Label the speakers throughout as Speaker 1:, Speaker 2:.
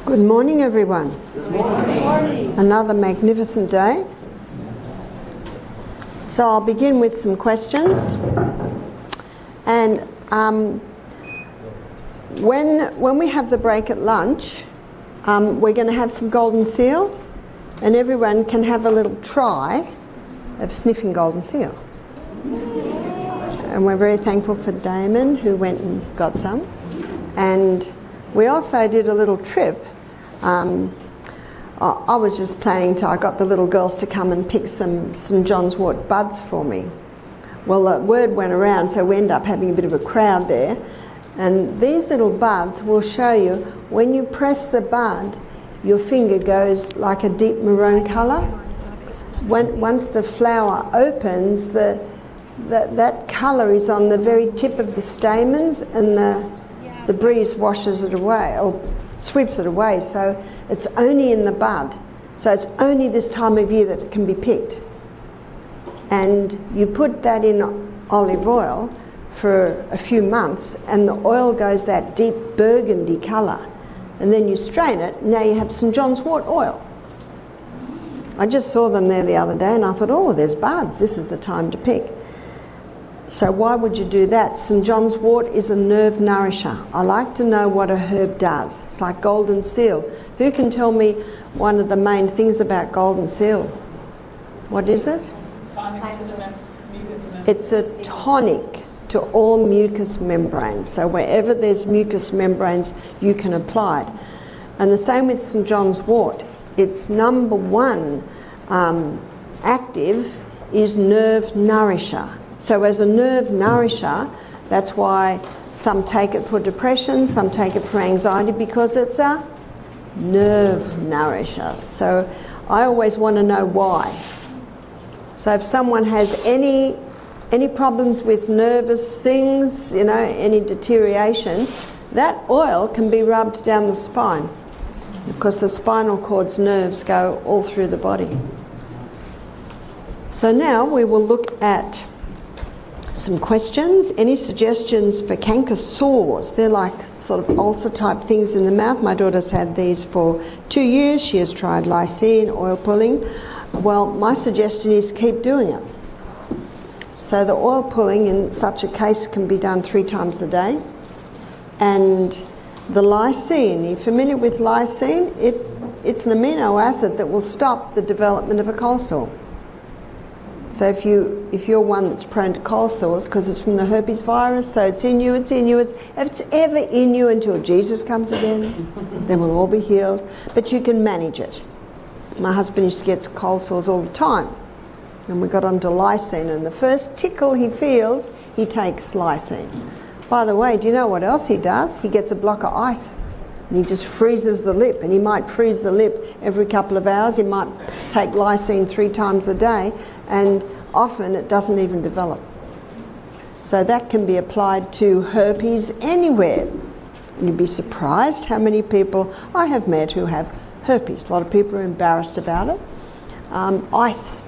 Speaker 1: Good morning, everyone.
Speaker 2: Good morning.
Speaker 1: Another magnificent day. So I'll begin with some questions. And when we have the break at lunch, we're going to have some golden seal, and everyone can have a little try of sniffing golden seal. And we're very thankful for Damon, who went and got some. And we also did a little trip. I was just planning I got the little girls to come and pick some St John's wort buds for me. Well, the word went around, so we ended up having a bit of a crowd there. And these little buds will show you, when you press the bud, your finger goes like a deep maroon colour. Once the flower opens, that colour is on the very tip of the stamens, and the breeze washes it away, or sweeps it away, so it's only in the bud. So it's only this time of year that it can be picked. And you put that in olive oil for a few months, and the oil goes that deep burgundy colour. And then you strain it, and now you have St John's wort oil. I just saw them there the other day, and I thought, oh, there's buds, this is the time to pick. So why would you do that? St John's wort is a nerve nourisher. I like to know what a herb does. It's like golden seal. Who can tell me one of the main things about golden seal? What is it? It's a tonic to all mucous membranes. So wherever there's mucous membranes, you can apply it. And the same with St John's wort. Its number one active is nerve nourisher. So as a nerve nourisher, that's why some take it for depression, some take it for anxiety, because it's a nerve nourisher. So I always want to know why. So if someone has any problems with nervous things, any deterioration, that oil can be rubbed down the spine, because the spinal cord's nerves go all through the body. So now we will look at some questions. Any suggestions for canker sores? They're like sort of ulcer type things in the mouth. My daughter's had these for 2 years. She has tried lysine, oil pulling. Well, my suggestion is keep doing it. So the oil pulling in such a case can be done 3 times a day. And the lysine, are you familiar with lysine? It's an amino acid that will stop the development of a cold sore. So if you're one that's prone to cold sores, because it's from the herpes virus, so it's in you, if it's ever in you until Jesus comes again, then we'll all be healed. But you can manage it. My husband used to get cold sores all the time, and we got onto lysine, and the first tickle he feels, he takes lysine. By the way, do you know what else he does? He gets a block of ice, and he just freezes the lip, and he might freeze the lip every couple of hours. He might take lysine 3 times a day, and often it doesn't even develop. So that can be applied to herpes anywhere. And you'd be surprised how many people I have met who have herpes. A lot of people are embarrassed about it. Ice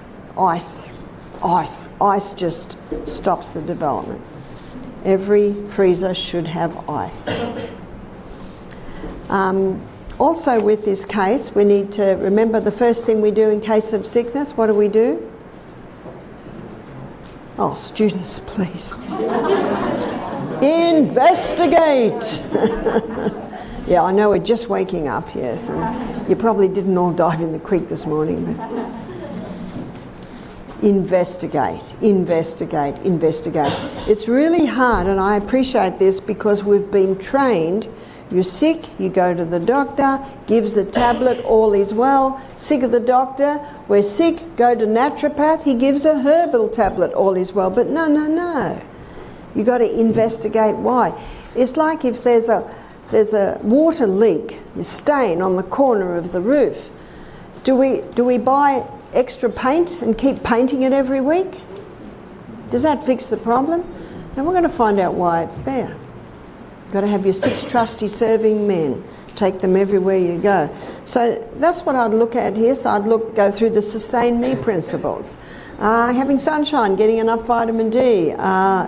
Speaker 1: just stops the development. Every freezer should have ice. Also with this case, we need to remember the first thing we do in case of sickness. What do? Oh, students, please. Investigate! Yeah, I know we're just waking up, yes, and you probably didn't all dive in the creek this morning, but investigate. It's really hard, and I appreciate this because we've been trained. You're sick, you go to the doctor, gives a tablet, all is well. Sick of the doctor, we're sick, go to naturopath, he gives a herbal tablet, all is well. But no. You got to investigate why. It's like if there's a water leak, a stain on the corner of the roof. Do we buy extra paint and keep painting it every week? Does that fix the problem? Now we're going to find out why it's there. You've got to have your 6 trusty serving men. Take them everywhere you go. So that's what I'd look at here. So I'd go through the sustain me principles. Having sunshine, getting enough vitamin D,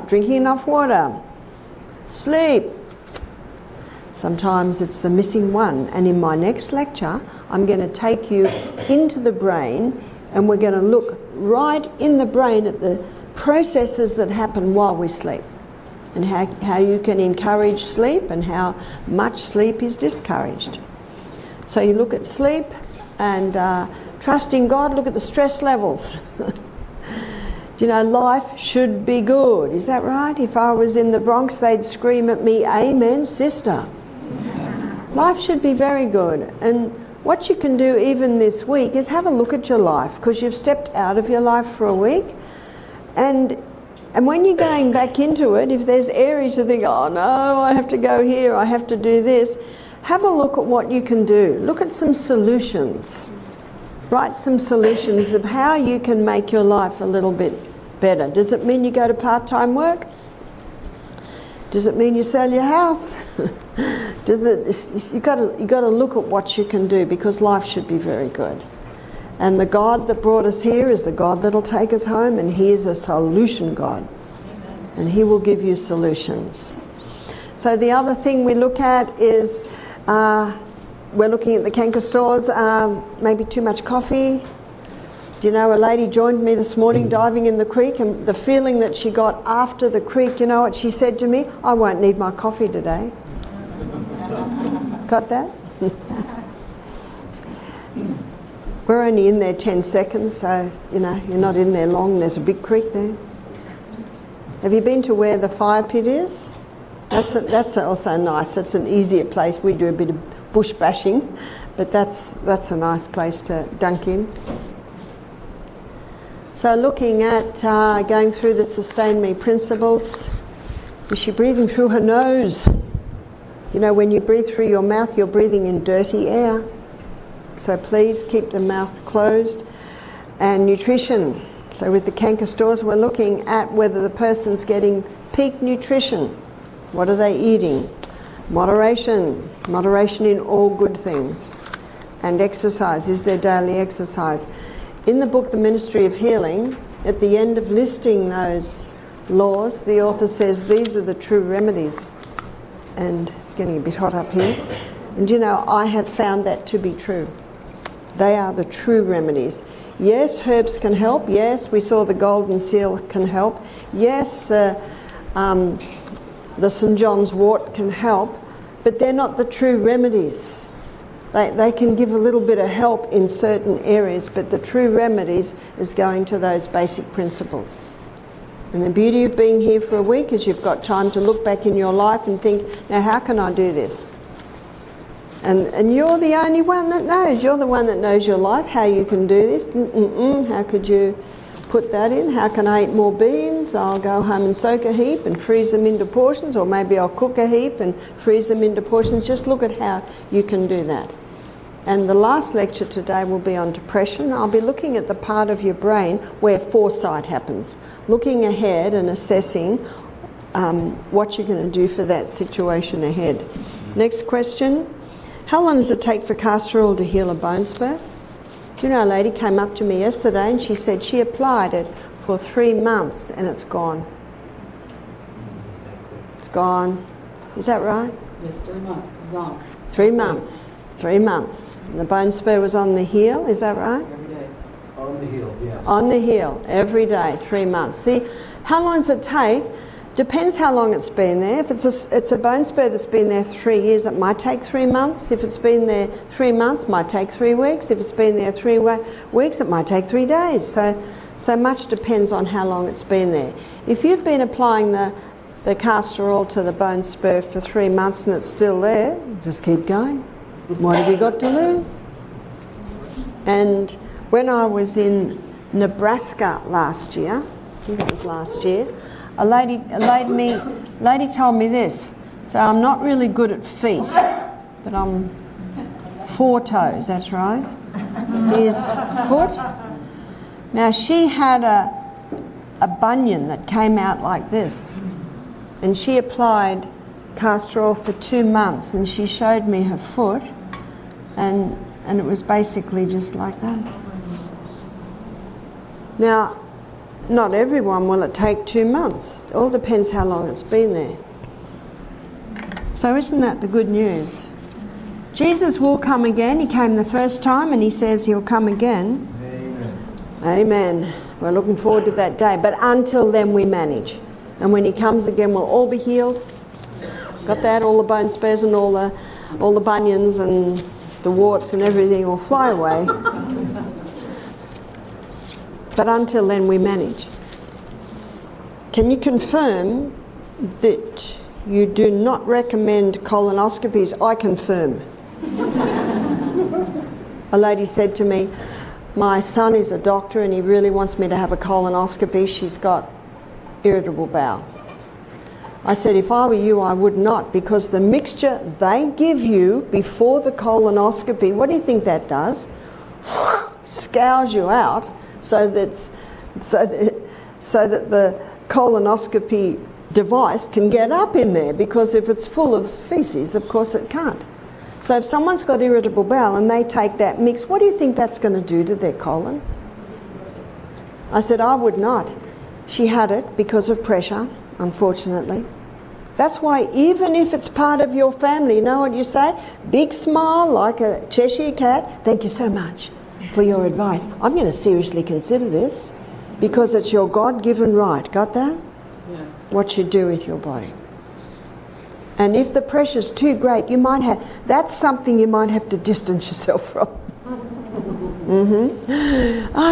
Speaker 1: drinking enough water, sleep. Sometimes it's the missing one. And in my next lecture, I'm going to take you into the brain, and we're going to look right in the brain at the processes that happen while we sleep, and how you can encourage sleep and how much sleep is discouraged. So you look at sleep and trust in God, look at the stress levels. You know, life should be good. Is that right? If I was in the Bronx, they'd scream at me, "Amen, sister." Life should be very good. And what you can do even this week is have a look at your life, because you've stepped out of your life for a week. And when you're going back into it, if there's areas you think, "Oh no, I have to go here, I have to do this," have a look at what you can do. Look at some solutions. Write some solutions of how you can make your life a little bit better. Does it mean you go to part-time work? Does it mean you sell your house? You got to look at what you can do, because life should be very good. And the God that brought us here is the God that'll take us home, and He is a solution God. And He will give you solutions. So the other thing we look at is we're looking at the canker sores, maybe too much coffee. Do you know, a lady joined me this morning diving in the creek, and the feeling that she got after the creek, you know what she said to me? "I won't need my coffee today." Got that? We're only in there 10 seconds, so, you know, you're not in there long. There's a big creek there. Have you been to where the fire pit is? That's also nice. That's an easier place. We do a bit of bush bashing, but that's a nice place to dunk in. So looking at going through the Sustain Me principles, is she breathing through her nose? You know, when you breathe through your mouth, you're breathing in dirty air. So please keep the mouth closed. And nutrition. So with the canker stores, we're looking at whether the person's getting peak nutrition. What are they eating? Moderation. Moderation in all good things. And exercise. Is there daily exercise? In the book, The Ministry of Healing, at the end of listing those laws, the author says these are the true remedies. And it's getting a bit hot up here. And you know, I have found that to be true. They are the true remedies. Yes, herbs can help. Yes, we saw the golden seal can help. Yes, the St. John's wort can help, but they're not the true remedies. They can give a little bit of help in certain areas, but the true remedies is going to those basic principles. And the beauty of being here for a week is you've got time to look back in your life and think, now how can I do this? And you're the only one that knows. You're the one that knows your life, how you can do this. How could you put that in? How can I eat more beans? I'll go home and soak a heap and freeze them into portions, or maybe I'll cook a heap and freeze them into portions. Just look at how you can do that. And the last lecture today will be on depression. I'll be looking at the part of your brain where foresight happens, looking ahead and assessing what you're going to do for that situation ahead. Next question. How long does it take for castor oil to heal a bone spur? Do you know, a lady came up to me yesterday and she said she applied it for 3 months and it's gone. It's gone. Is that right?
Speaker 2: Yes, 3 months. It's gone.
Speaker 1: 3 months. 3 months. And the bone spur was on the heel, is that right?
Speaker 2: Every day.
Speaker 3: On the heel, yeah.
Speaker 1: On the heel, every day, 3 months. See, how long does it take? Depends how long it's been there. If it's a bone spur that's been there 3 years, it might take 3 months. If it's been there 3 months, it might take 3 weeks. If it's been there 3 weeks, it might take 3 days. So much depends on how long it's been there. If you've been applying the castor oil to the bone spur for 3 months and it's still there, just keep going. What have you got to lose? And when I was in Nebraska last year, I think it was last year, a lady told me this. So I'm not really good at feet, but I'm 4 toes, that's right. Here's foot. Now she had a bunion that came out like this, and she applied castor oil for 2 months, and she showed me her foot, and it was basically just like that. Now, not everyone will it take 2 months. It all depends how long it's been there. So isn't that the good news? Jesus will come again. He came the first time and he says he'll come again. Amen. Amen. We're looking forward to that day. But until then we manage. And when he comes again we'll all be healed. Got that? All the bone spurs and all the bunions and the warts and everything will fly away. But until then we manage. Can you confirm that you do not recommend colonoscopies? I confirm. A lady said to me, my son is a doctor and he really wants me to have a colonoscopy. She's got irritable bowel. I said, if I were you, I would not, because the mixture they give you before the colonoscopy, what do you think that does? Scours you out so that the colonoscopy device can get up in there, because if it's full of feces, of course it can't. So if someone's got irritable bowel and they take that mix, what do you think that's going to do to their colon? I said, I would not. She had it because of pressure, unfortunately. That's why even if it's part of your family, you know what you say? Big smile like a Cheshire cat. Thank you so much for your advice. I'm going to seriously consider this because it's your God-given right. Got that? Yeah. What you do with your body. And if the pressure's too great, that's something you might have to distance yourself from.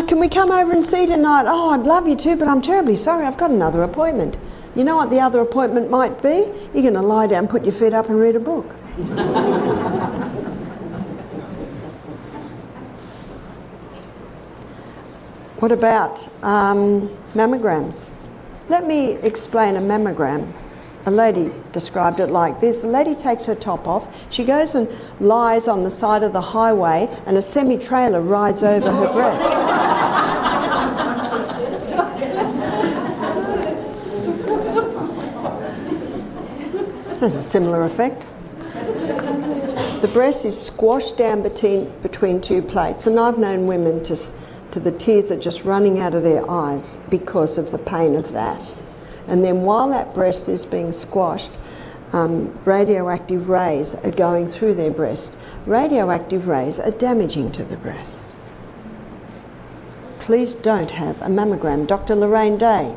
Speaker 1: Can we come over and see tonight? Oh, I'd love you to, but I'm terribly sorry, I've got another appointment. You know what the other appointment might be? You're going to lie down, put your feet up and read a book. What about mammograms? Let me explain a mammogram. A lady described it like this. The lady takes her top off. She goes and lies on the side of the highway and a semi-trailer rides over her breast. There's a similar effect. The breast is squashed down between two plates, and I've known women to the tears are just running out of their eyes because of the pain of that. And then while that breast is being squashed, radioactive rays are going through their breast. Radioactive rays are damaging to the breast. Please don't have a mammogram. Dr. Lorraine Day,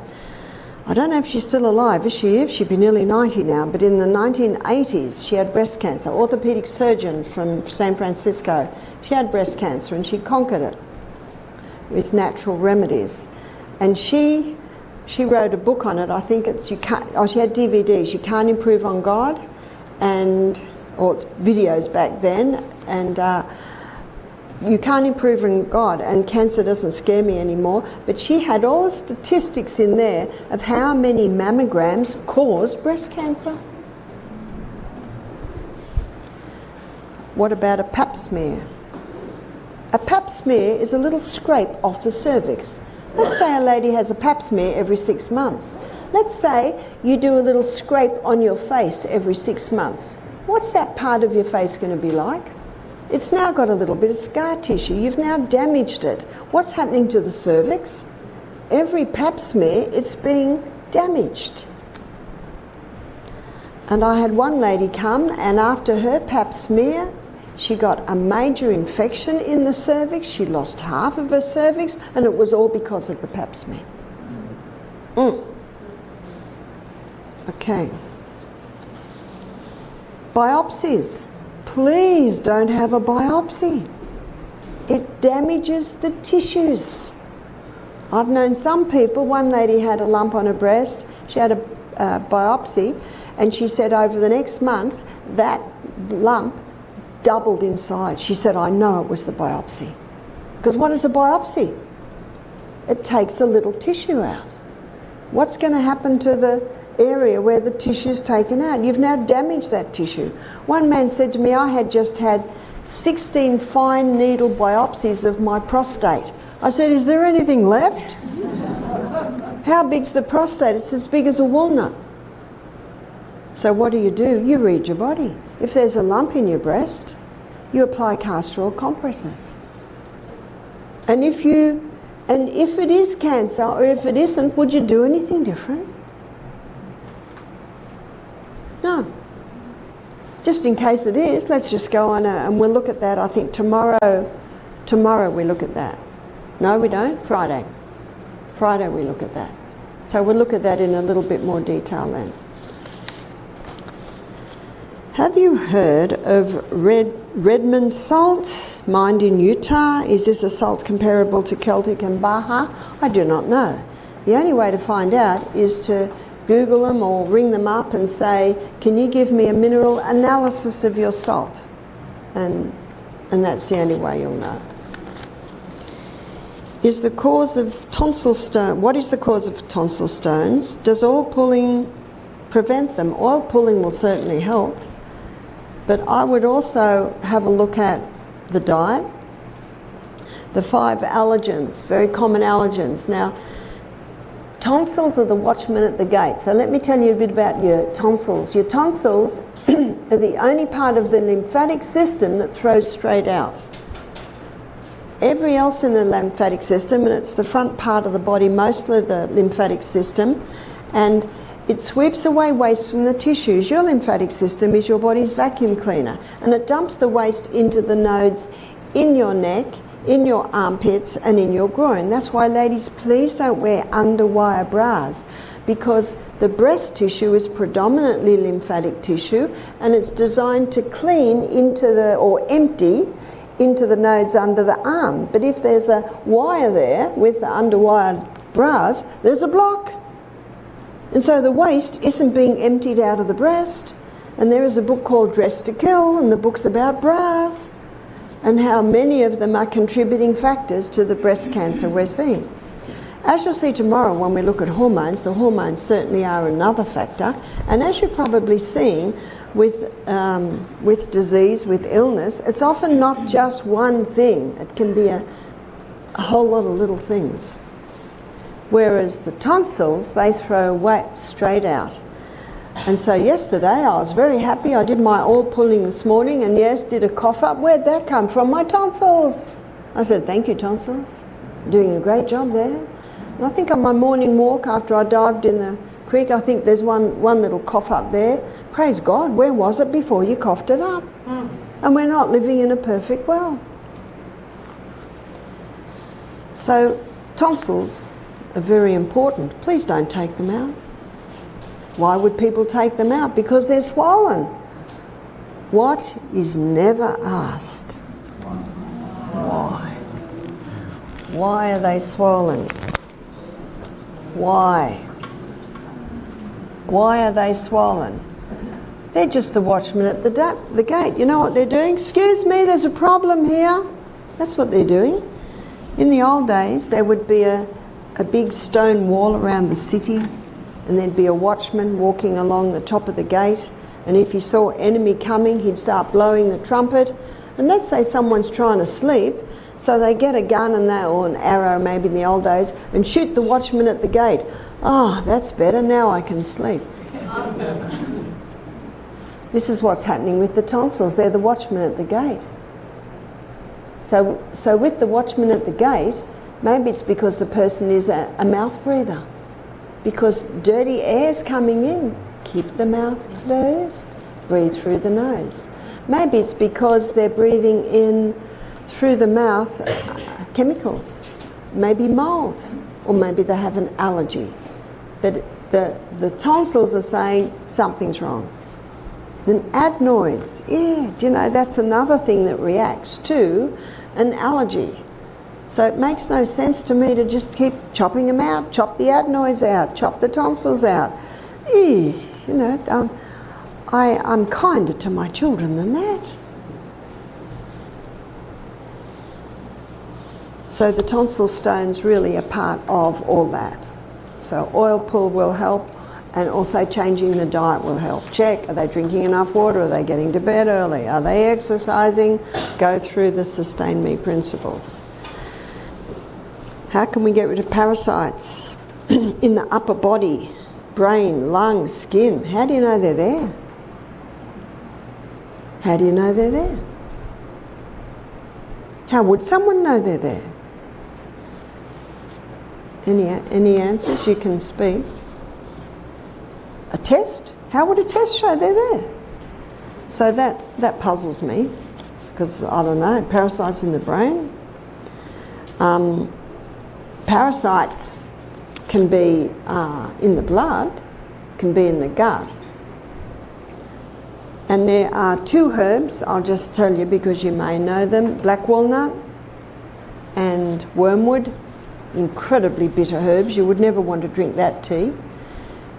Speaker 1: I don't know if she's still alive. Is she? She'd be nearly 90 now, but in the 1980s she had breast cancer. Orthopedic surgeon from San Francisco. She had breast cancer and she conquered it with natural remedies. And she wrote a book on it. I think she had DVDs. You Can't Improve on God, or it's videos back then, and You Can't Improve on God, and Cancer Doesn't Scare Me Anymore. But she had all the statistics in there of how many mammograms cause breast cancer. What about a pap smear? A pap smear is a little scrape off the cervix. Let's say a lady has a pap smear every 6 months. Let's say you do a little scrape on your face every 6 months. What's that part of your face going to be like? It's now got a little bit of scar tissue. You've now damaged it. What's happening to the cervix? Every pap smear, it's being damaged. And I had one lady come, and after her pap smear, she got a major infection in the cervix. She lost half of her cervix, and it was all because of the pap smear. Okay. Biopsies. Please don't have a biopsy. It damages the tissues. I've known some people, one lady had a lump on her breast, she had a biopsy, and she said over the next month that lump doubled in size. She said, I know it was the biopsy. Because what is a biopsy? It takes a little tissue out. What's going to happen to the area where the tissue is taken out? You've now damaged that tissue. One man said to me, I had just had 16 fine needle biopsies of my prostate. I said, is there anything left? How big's the prostate? It's as big as a walnut. So what do? You read your body. If there's a lump in your breast, you apply castor oil compresses. And if it is cancer, or if it isn't, would you do anything different? No. just in case it is, let's just go on and we'll look at that. I think tomorrow we look at that. No, we don't. Friday we look at that. So we'll look at that in a little bit more detail then. Have you heard of Redmond salt, mined in Utah? Is this a salt comparable to Celtic and Baja? I do not know. The only way to find out is to Google them or ring them up and say, can you give me a mineral analysis of your salt? And that's the only way you'll know. Is the cause of tonsil stone, what is the cause of tonsil stones? Does oil pulling prevent them? Oil pulling will certainly help, but I would also have a look at the diet. The 5 allergens, very common allergens. Now, tonsils are the watchmen at the gate. So let me tell you a bit about your tonsils. Your tonsils are the only part of the lymphatic system that throws straight out. Every else in the lymphatic system, and it's the front part of the body, mostly the lymphatic system, and it sweeps away waste from the tissues. Your lymphatic system is your body's vacuum cleaner, and it dumps the waste into the nodes in your neck, in your armpits, and in your groin. That's why, ladies, please don't wear underwire bras, because the breast tissue is predominantly lymphatic tissue, and it's designed to clean into the, or empty into the nodes under the arm. But if there's a wire there with the underwired bras, there's a block. And so the waste isn't being emptied out of the breast. And there is a book called Dress to Kill, and the book's about bras and how many of them are contributing factors to the breast cancer we're seeing. As you'll see tomorrow when we look at hormones, the hormones certainly are another factor. And as you're probably seeing with disease, with illness, it's often not just one thing. It can be a whole lot of little things. Whereas the tonsils, they throw straight out. And so yesterday I was very happy. I did my oil pulling this morning, and yes, did a cough up. Where'd that come from? My tonsils. I said, thank you, tonsils. Doing a great job there. And I think on my morning walk after I dived in the creek, I think there's one little cough up there. Praise God, where was it before you coughed it up? And we're not living in a perfect world. So tonsils are very important. Please don't take them out. Why would people take them out? Because they're swollen. What is never asked? Why? Why are they swollen? Why? Why are they swollen? They're just the watchmen at the gate. You know what they're doing? Excuse me, there's a problem here. That's what they're doing. In the old days, there would be a big stone wall around the city, and there'd be a watchman walking along the top of the gate, and if he saw enemy coming, he'd start blowing the trumpet. And let's say someone's trying to sleep, so they get a gun or an arrow maybe in the old days, and shoot the watchman at the gate. Oh, that's better, now I can sleep. This is what's happening with the tonsils. They're the watchmen at the gate. So with the watchman at the gate, maybe it's because the person is a mouth breather. Because dirty air's coming in. Keep the mouth closed. Breathe through the nose. Maybe it's because they're breathing in through the mouth chemicals. Maybe mold. Or maybe they have an allergy. But the tonsils are saying something's wrong. Then adenoids, yeah, do you know, that's another thing that reacts to an allergy. So it makes no sense to me to just keep chopping them out, chop the adenoids out, chop the tonsils out. You know, I'm kinder to my children than that. So the tonsil stones really are part of all that. So oil pull will help, and also changing the diet will help. Check, are they drinking enough water? Are they getting to bed early? Are they exercising? Go through the Sustain Me principles. How can we get rid of parasites in the upper body, brain, lungs, skin? How do you know they're there? How do you know they're there? How would someone know they're there? Any answers? You can speak. A test? How would a test show they're there? So that puzzles me, because, I don't know, parasites in the brain. Parasites can be in the blood, can be in the gut. And there are two herbs, I'll just tell you because you may know them, black walnut and wormwood, incredibly bitter herbs. You would never want to drink that tea.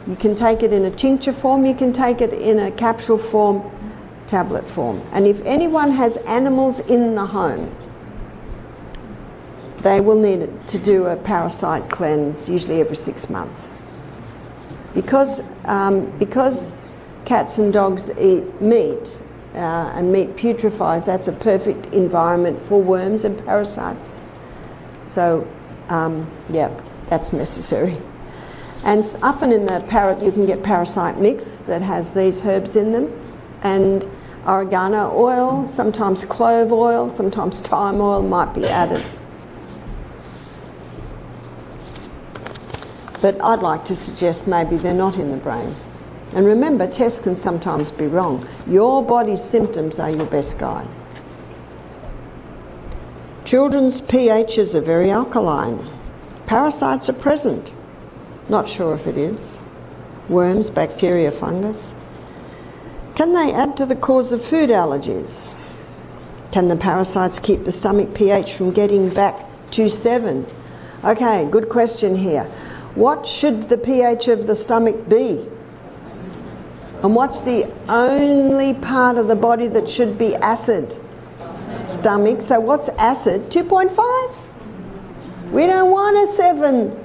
Speaker 1: You can take it in a tincture form, you can take it in a capsule form, tablet form. And if anyone has animals in the home, they will need to do a parasite cleanse, usually every 6 months. Because cats and dogs eat meat, and meat putrefies, that's a perfect environment for worms and parasites. So, yeah, that's necessary. And often in the parrot you can get parasite mix that has these herbs in them, and oregano oil, sometimes clove oil, sometimes thyme oil might be added. But I'd like to suggest maybe they're not in the brain. And remember, tests can sometimes be wrong. Your body's symptoms are your best guide. Children's pHs are very alkaline. Parasites are present. Not sure if it is. Worms, bacteria, fungus. Can they add to the cause of food allergies? Can the parasites keep the stomach pH from getting back to 7? Okay, good question here. What should the pH of the stomach be? And what's the only part of the body that should be acid? Stomach. So what's acid? 2.5? We don't want a 7.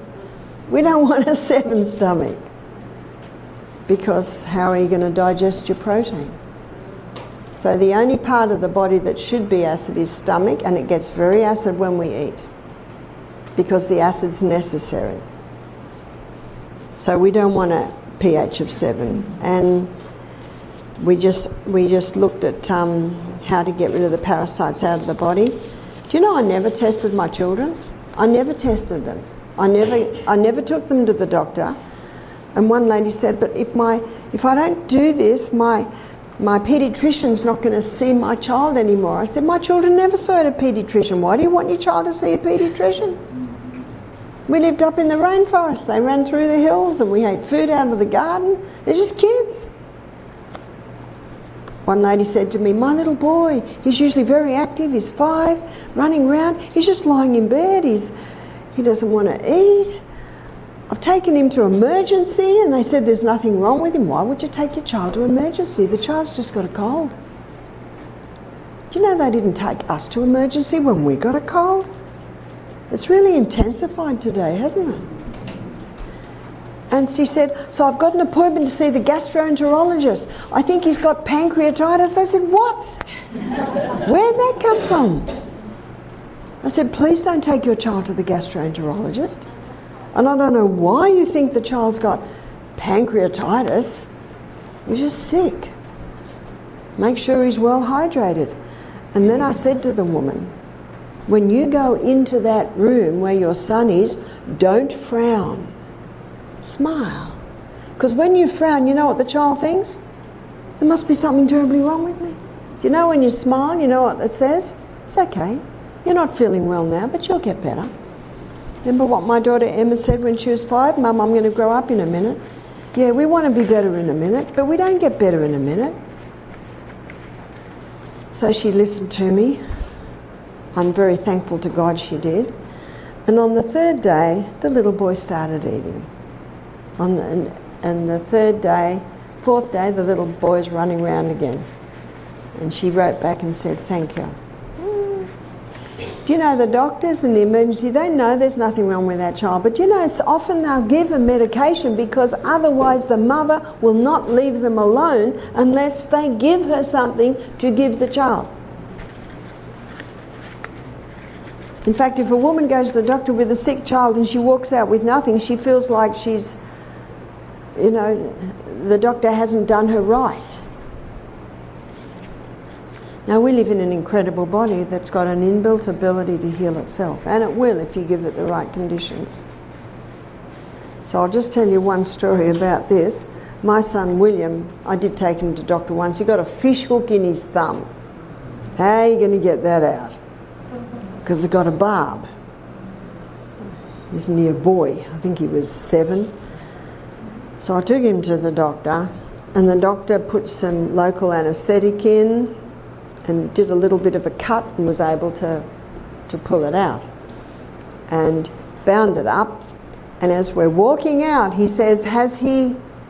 Speaker 1: We don't want a 7 stomach. Because how are you going to digest your protein? So the only part of the body that should be acid is stomach, and it gets very acid when we eat because the acid's necessary. So we don't want a pH of 7. And we just looked at how to get rid of the parasites out of the body. Do you know I never tested my children? I never tested them. I never took them to the doctor. And one lady said, but if I don't do this, my paediatrician's not going to see my child anymore. I said, my children never saw a paediatrician. Why do you want your child to see a paediatrician? We lived up in the rainforest. They ran through the hills and we ate food out of the garden. They're just kids. One lady said to me, my little boy, he's usually very active, he's 5, running around, he's just lying in bed, he doesn't want to eat. I've taken him to emergency and they said there's nothing wrong with him. Why would you take your child to emergency? The child's just got a cold. Do you know they didn't take us to emergency when we got a cold? It's really intensified today, hasn't it? And she said, so I've got an appointment to see the gastroenterologist. I think he's got pancreatitis. I said, what? Where'd that come from? I said, please don't take your child to the gastroenterologist. And I don't know why you think the child's got pancreatitis. He's just sick. Make sure he's well hydrated. And then I said to the woman, when you go into that room where your son is, don't frown. Smile. Because when you frown, you know what the child thinks? There must be something terribly wrong with me. Do you know when you smile, you know what it says? It's okay. You're not feeling well now, but you'll get better. Remember what my daughter Emma said when she was 5? Mum, I'm going to grow up in a minute. Yeah, we want to be better in a minute, but we don't get better in a minute. So she listened to me. I'm very thankful to God she did. And on the 3rd day, the little boy started eating. And the 3rd day, 4th day, the little boy's running around again. And she wrote back and said, thank you. Do you know the doctors in the emergency, they know there's nothing wrong with that child, but you know, it's often they'll give a medication because otherwise the mother will not leave them alone unless they give her something to give the child. In fact, if a woman goes to the doctor with a sick child and she walks out with nothing, she feels like she's, you know, the doctor hasn't done her right. Now, we live in an incredible body that's got an inbuilt ability to heal itself, and it will if you give it the right conditions. So I'll just tell you one story about this. My son William, I did take him to doctor once, he got a fish hook in his thumb. How are you going to get that out? Because it's got a barb. Isn't he a boy? I think he was 7. So I took him to the doctor, and the doctor put some local anaesthetic in and did a little bit of a cut and was able to pull it out and bound it up. And as we're walking out, he says,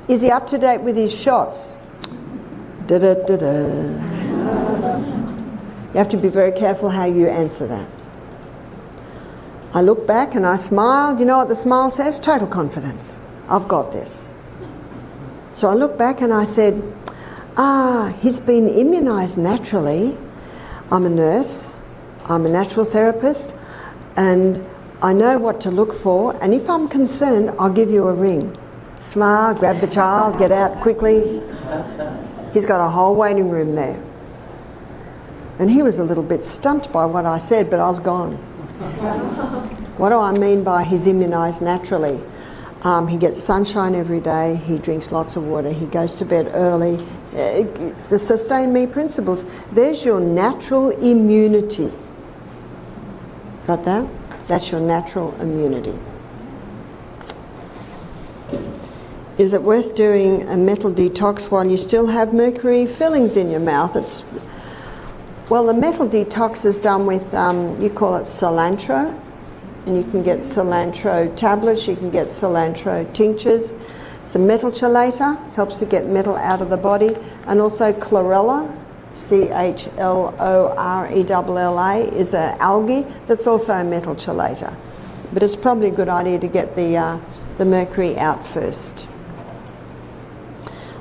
Speaker 1: is he up to date with his shots? Da-da-da-da. You have to be very careful how you answer that. I looked back and I smiled. You know what the smile says? Total confidence. I've got this. So I looked back and I said, he's been immunised naturally. I'm a nurse, I'm a natural therapist, and I know what to look for, and if I'm concerned, I'll give you a ring. Smile, grab the child, get out quickly. He's got a whole waiting room there. And he was a little bit stumped by what I said, but I was gone. What do I mean by he's immunised naturally? He gets sunshine every day, he drinks lots of water, he goes to bed early. The Sustain Me principles, there's your natural immunity. Got that? That's your natural immunity. Is it worth doing a metal detox while you still have mercury fillings in your mouth? Well, the metal detox is done with, you call it cilantro, and you can get cilantro tablets, you can get cilantro tinctures. It's a metal chelator, helps to get metal out of the body, and also chlorella, CHLORELLA, is an algae that's also a metal chelator. But it's probably a good idea to get the mercury out first.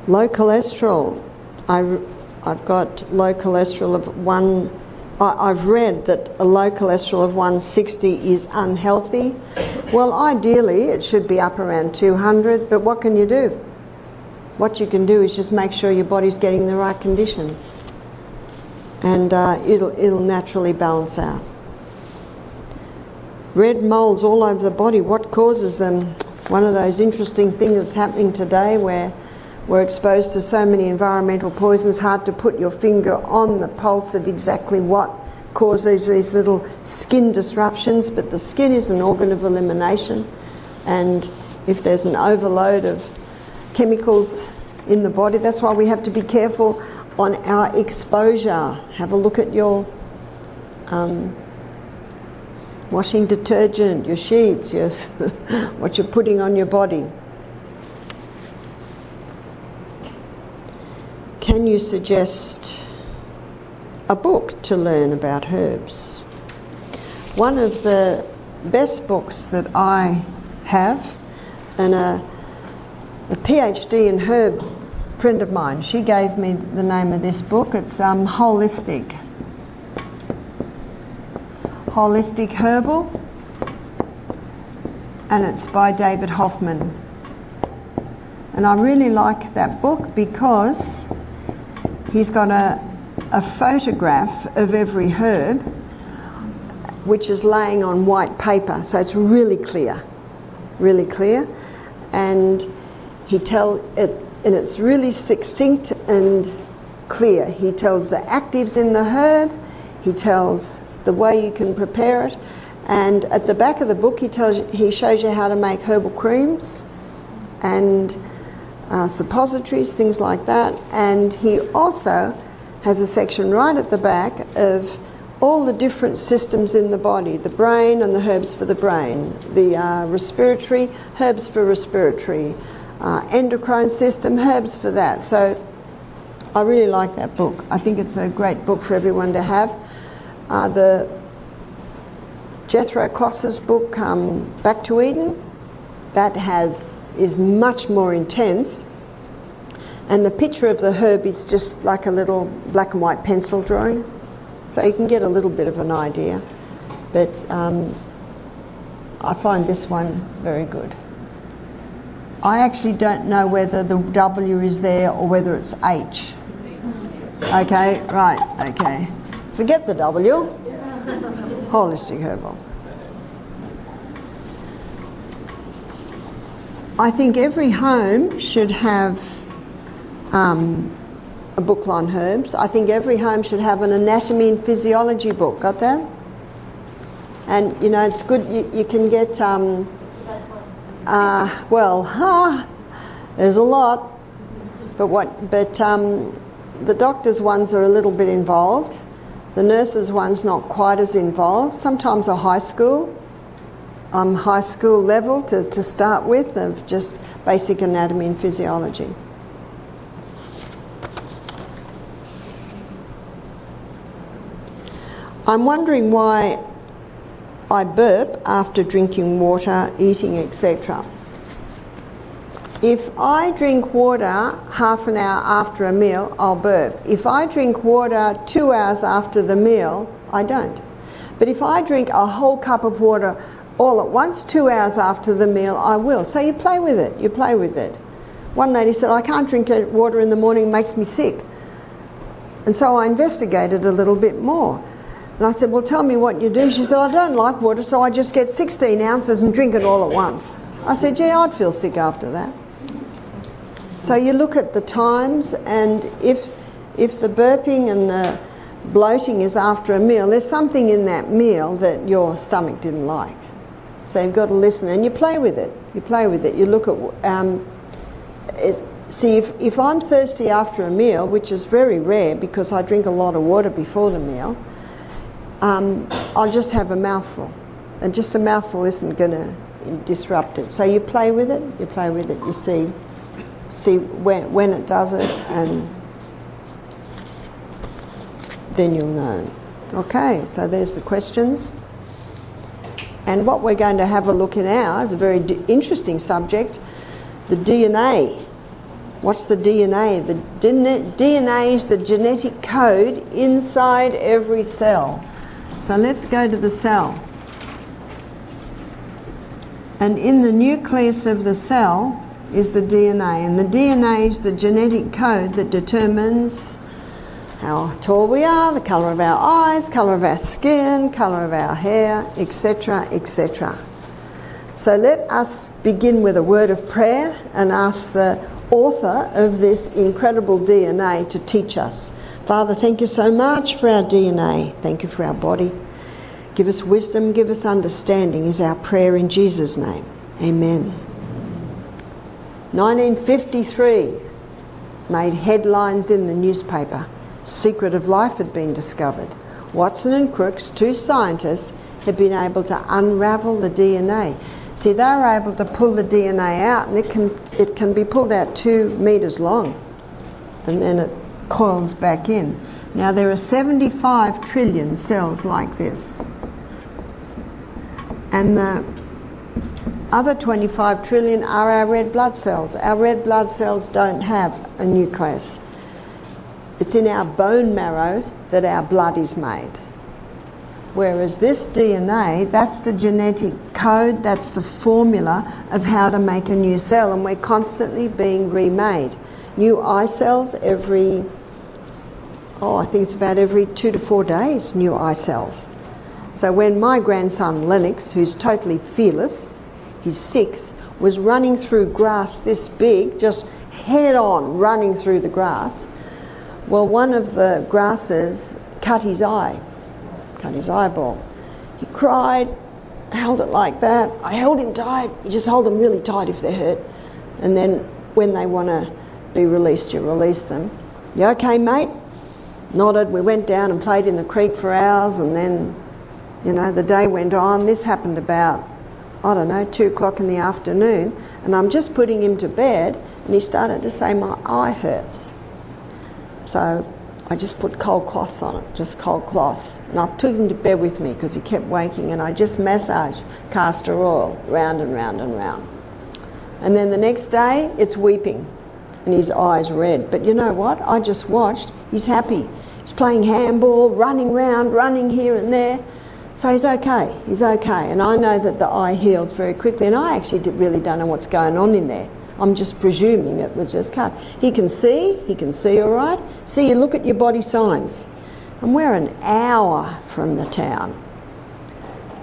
Speaker 1: Low cholesterol. I've got low cholesterol of I've read that a low cholesterol of 160 is unhealthy. Well, ideally it should be up around 200, but what can you do? What you can do is just make sure your body's getting the right conditions, and it'll naturally balance out. Red moles all over the body, what causes them? One of those interesting things that's happening today where we're exposed to so many environmental poisons, hard to put your finger on the pulse of exactly what causes these little skin disruptions, but the skin is an organ of elimination, and if there's an overload of chemicals in the body, that's why we have to be careful on our exposure. Have a look at your washing detergent, your sheets, what you're putting on your body. Can you suggest a book to learn about herbs? One of the best books that I have, and a PhD in herb friend of mine, she gave me the name of this book. It's Holistic Herbal, and it's by David Hoffman. And I really like that book because he's got a photograph of every herb, which is laying on white paper, so it's really clear, and and it's really succinct and clear. He tells the actives in the herb, he tells the way you can prepare it, and at the back of the book he shows you how to make herbal creams and suppositories, things like that. And he also has a section right at the back of all the different systems in the body, the brain and the herbs for the brain, the respiratory, herbs for respiratory, endocrine system, herbs for that. So I really like that book. I think it's a great book for everyone to have. The Jethro Kloss's book, Back to Eden, that is much more intense, and the picture of the herb is just like a little black and white pencil drawing, so you can get a little bit of an idea, but I find this one very good. I actually don't know whether the W is there or whether it's H. Okay, right, okay. Forget the W. Holistic Herbal. I think every home should have a book on herbs. I think every home should have an anatomy and physiology book. Got that? And you know, it's good. You can get there's a lot, but the doctors' ones are a little bit involved. The nurses' one's not quite as involved. Sometimes a high school level to start with, of just basic anatomy and physiology. I'm wondering why I burp after drinking water, eating, etc. If I drink water half an hour after a meal, I'll burp. If I drink water 2 hours after the meal, I don't. But if I drink a whole cup of water all at once, 2 hours after the meal, I will. So you play with it, you play with it. One lady said, I can't drink water in the morning, it makes me sick. And so I investigated a little bit more. And I said, well, tell me what you do. She said, I don't like water, so I just get 16 ounces and drink it all at once. I said, gee, I'd feel sick after that. So you look at the times, and if the burping and the bloating is after a meal, there's something in that meal that your stomach didn't like. So you've got to listen, and you play with it. You play with it. You look at... See, if I'm thirsty after a meal, which is very rare because I drink a lot of water before the meal, I'll just have a mouthful. And just a mouthful isn't going to disrupt it. So you play with it, you see when it does it, and then you'll know. Okay, so there's the questions. And what we're going to have a look at now is a very interesting subject, the DNA. What's the DNA? The DNA is the genetic code inside every cell. So let's go to the cell. And in the nucleus of the cell is the DNA. And the DNA is the genetic code that determines how tall we are, the colour of our eyes, colour of our skin, colour of our hair, etc., etc. So let us begin with a word of prayer and ask the author of this incredible DNA to teach us. Father, thank you so much for our DNA. Thank you for our body. Give us wisdom, give us understanding is our prayer in Jesus' name. Amen. 1953 made headlines in the newspaper. Secret of life had been discovered. Watson and Crookes, two scientists, had been able to unravel the DNA. See, they were able to pull the DNA out, and it can be pulled out 2 meters long, and then it coils back in. Now there are 75 trillion cells like this, and the other 25 trillion are our red blood cells. Our red blood cells don't have a nucleus. It's in our bone marrow that our blood is made. Whereas this DNA, that's the genetic code, that's the formula of how to make a new cell, and we're constantly being remade. New eye cells every, I think it's about every 2 to 4 days, new eye cells. So when my grandson Lennox, who's totally fearless, he's 6, was running through grass this big, just head on running through the grass, well, one of the grasses cut his eyeball. He cried, held it like that. I held him tight. You just hold them really tight if they're hurt. And then when they want to be released, you release them. You okay, mate? Nodded. We went down and played in the creek for hours, and then, the day went on. This happened about, 2 o'clock in the afternoon, and I'm just putting him to bed, and he started to say, my eye hurts. So I just put cold cloths on it, just cold cloths. And I took him to bed with me because he kept waking, and I just massaged castor oil round and round and round. And then the next day, it's weeping and his eyes red. But you know what? I just watched. He's happy. He's playing handball, running around, running here and there. So he's okay. He's okay. And I know that the eye heals very quickly. And I actually really don't know what's going on in there. I'm just presuming it was just cut. He can see all right. See, you look at your body signs. And we're an hour from the town.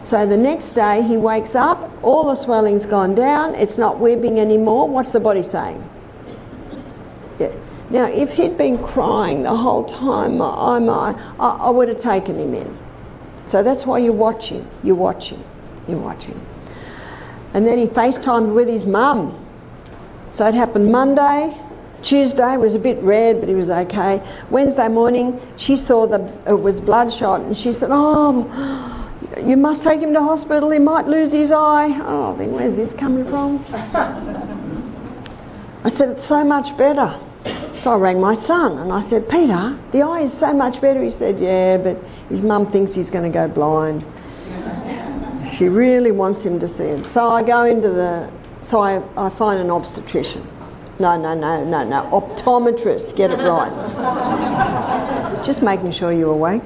Speaker 1: So the next day he wakes up, all the swelling's gone down, it's not weeping anymore. What's the body saying? Yeah. Now, if he'd been crying the whole time, I would have taken him in. So that's why you're watching. And then he FaceTimed with his mum. So it happened Monday. Tuesday was a bit red, but he was okay. Wednesday morning, she saw it was bloodshot, and she said, "Oh, you must take him to hospital. He might lose his eye." Oh, I think, where's this coming from? I said, "It's so much better." So I rang my son and I said, "Peter, the eye is so much better." He said, "Yeah, but his mum thinks he's going to go blind. She really wants him to see it." So I go into I find an obstetrician. No, optometrist, get it right. Just making sure you're awake.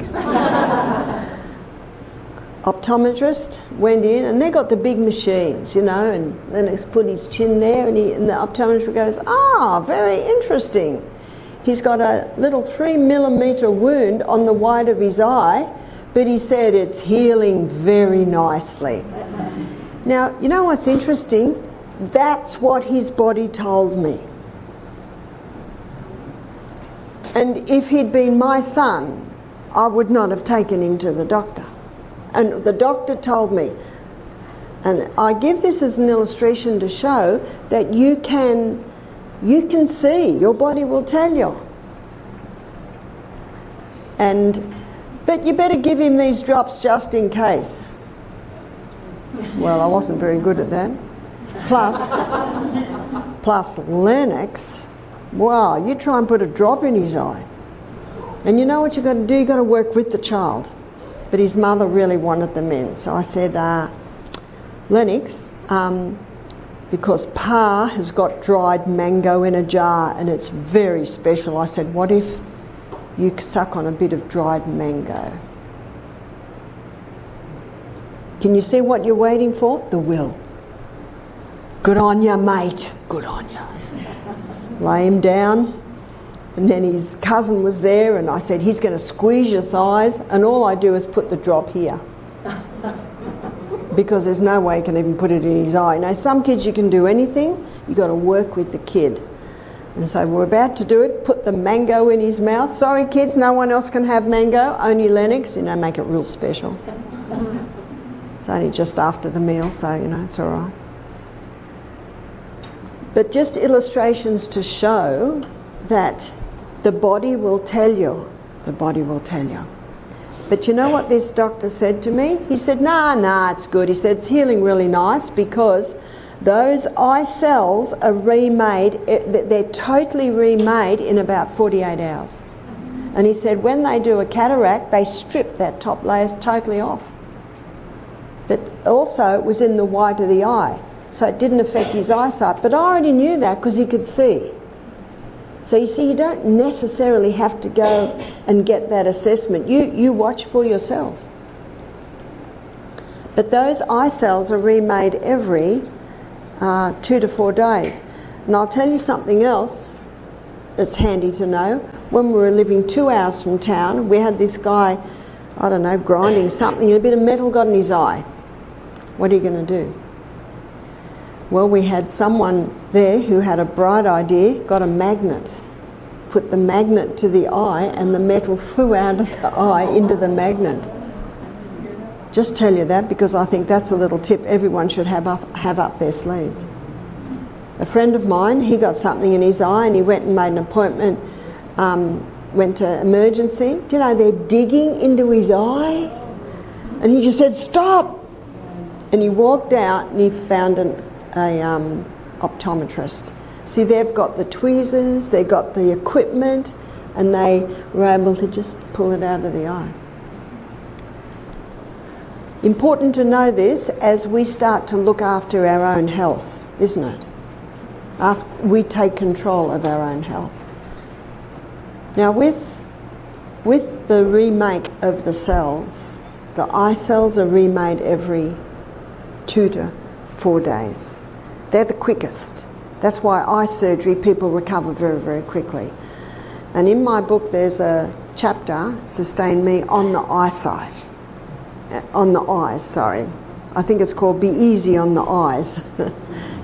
Speaker 1: Optometrist, went in, and they got the big machines, and then he's put his chin there, and the optometrist goes, very interesting. He's got a little 3mm wound on the white of his eye, but he said it's healing very nicely. Now, you know what's interesting? That's what his body told me. And if he'd been my son, I would not have taken him to the doctor. And the doctor told me, and I give this as an illustration to show that you can see, your body will tell you. But you better give him these drops just in case. Well, I wasn't very good at that. Plus Lennox, wow, you try and put a drop in his eye. And you know what you've got to do? You've got to work with the child. But his mother really wanted them in. So I said, Lennox, because Pa has got dried mango in a jar and it's very special. I said, what if you suck on a bit of dried mango? Can you see what you're waiting for? The will. Good on you, mate. Good on you. Lay him down. And then his cousin was there, and I said, he's going to squeeze your thighs, and all I do is put the drop here. Because there's no way he can even put it in his eye. Now, some kids you can do anything, you've got to work with the kid. And so we're about to do it, put the mango in his mouth. Sorry kids, no one else can have mango, only Lennox, make it real special. It's only just after the meal, so it's all right. But just illustrations to show that the body will tell you. The body will tell you. But you know what this doctor said to me? He said, nah, it's good. He said, it's healing really nice because those eye cells are remade, they're totally remade in about 48 hours. And he said, when they do a cataract, they strip that top layers totally off. But also it was in the white of the eye, so it didn't affect his eyesight. But I already knew that because he could see. So you see, you don't necessarily have to go and get that assessment. You watch for yourself. But those eye cells are remade every 2 to 4 days. And I'll tell you something else that's handy to know. When we were living 2 hours from town, we had this guy, I don't know, grinding something, and a bit of metal got in his eye. What are you going to do? Well, we had someone there who had a bright idea, got a magnet, put the magnet to the eye, and the metal flew out of the eye into the magnet. Just tell you that because I think that's a little tip everyone should have up their sleeve. A friend of mine, he got something in his eye and he went and made an appointment, went to emergency. Do you know, they're digging into his eye? And he just said, stop! And he walked out and he found an optometrist. See, they've got the tweezers, they've got the equipment, and they were able to just pull it out of the eye. Important to know this as we start to look after our own health, isn't it? After we take control of our own health. Now with the remake of the cells, the eye cells are remade every 2 to 4 days. They're the quickest. That's why eye surgery, people recover very, very quickly. And in my book there's a chapter, Sustain Me, on the eyesight. On the eyes, sorry. I think it's called Be Easy on the Eyes.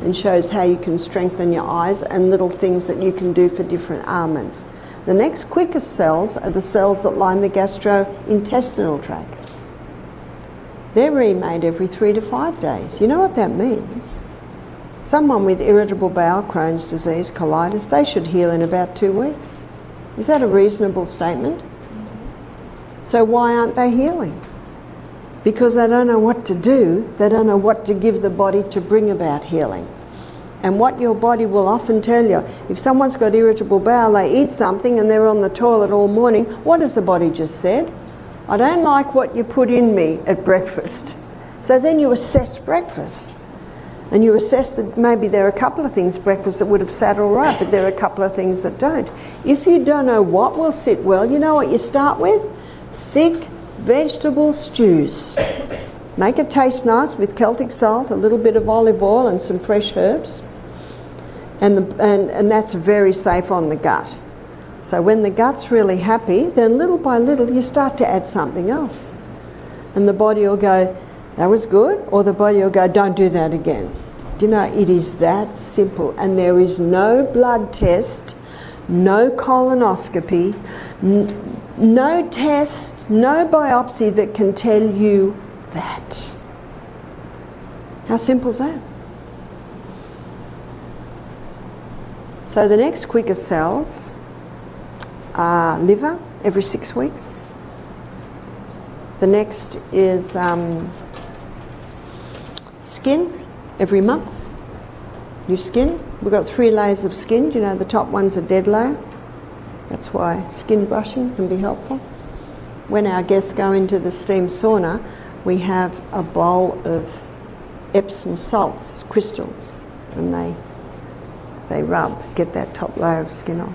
Speaker 1: and shows how you can strengthen your eyes and little things that you can do for different ailments. The next quickest cells are the cells that line the gastrointestinal tract. They're remade every 3 to 5 days. You know what that means? Someone with irritable bowel, Crohn's disease, colitis, they should heal in about 2 weeks. Is that a reasonable statement? So why aren't they healing? Because they don't know what to do, they don't know what to give the body to bring about healing. And what your body will often tell you, if someone's got irritable bowel, they eat something and they're on the toilet all morning, what has the body just said? I don't like what you put in me at breakfast. So then you assess breakfast. And you assess that maybe there are a couple of things breakfast that would have sat all right, but there are a couple of things that don't. If you don't know what will sit well, you know what you start with? Thick vegetable stews. Make it taste nice with Celtic salt, a little bit of olive oil and some fresh herbs. And that's very safe on the gut. So when the gut's really happy, then little by little you start to add something else. And the body will go, that was good, or the body will go, don't do that again. Do you know, it is that simple. And there is no blood test, no colonoscopy, no test, no biopsy that can tell you that. How simple is that? So the next quickest cells are liver every 6 weeks. The next is skin every month. Your skin, we've got 3 layers of skin. Do you know the top one's a dead layer? That's why skin brushing can be helpful. When our guests go into the steam sauna, we have a bowl of Epsom salts, crystals, and they rub, get that top layer of skin on.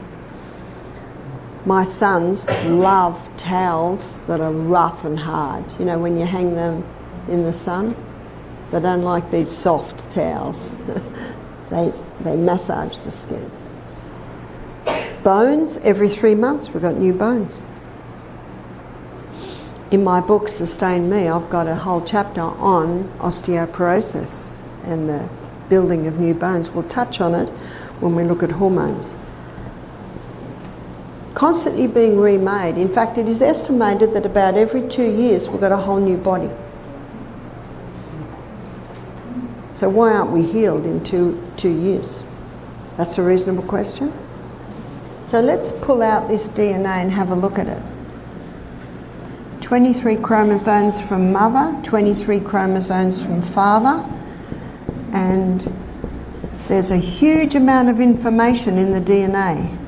Speaker 1: My sons love towels that are rough and hard. You know, when you hang them in the sun, they don't like these soft towels. They massage the skin. Bones, every 3 months we've got new bones. In my book, Sustain Me, I've got a whole chapter on osteoporosis and the building of new bones. We'll touch on it when we look at hormones. Constantly being remade. In fact, it is estimated that about every 2 years we've got a whole new body. So why aren't we healed in two years? That's a reasonable question. So let's pull out this DNA and have a look at it. 23 chromosomes from mother, 23 chromosomes from father, and there's a huge amount of information in the DNA.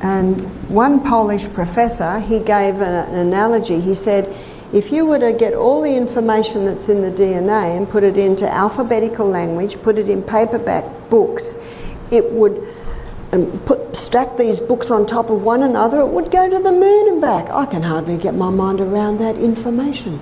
Speaker 1: And one Polish professor, he gave an analogy. He said, if you were to get all the information that's in the DNA and put it into alphabetical language, put it in paperback books, it would stack these books on top of one another, it would go to the moon and back. I can hardly get my mind around that information.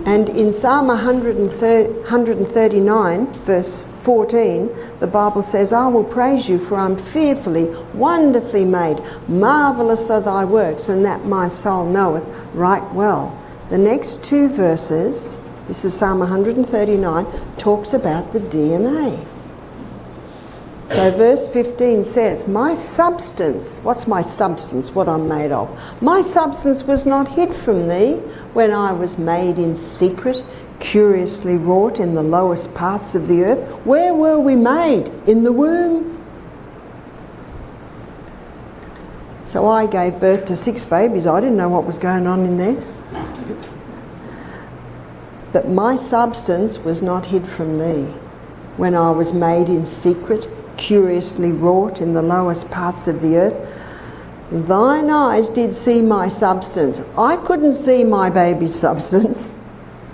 Speaker 1: And in Psalm 139, verse 14, the Bible says, I will praise you, for I'm fearfully, wonderfully made. Marvellous are thy works, and that my soul knoweth right well. The next 2 verses, this is Psalm 139, talks about the DNA. So verse 15 says, my substance, what's my substance, what I'm made of? My substance was not hid from thee when I was made in secret, curiously wrought in the lowest parts of the earth. Where were we made? In the womb. So I gave birth to 6 babies. I didn't know what was going on in there. But my substance was not hid from thee when I was made in secret, curiously wrought in the lowest parts of the earth. Thine eyes did see my substance. I couldn't see my baby's substance,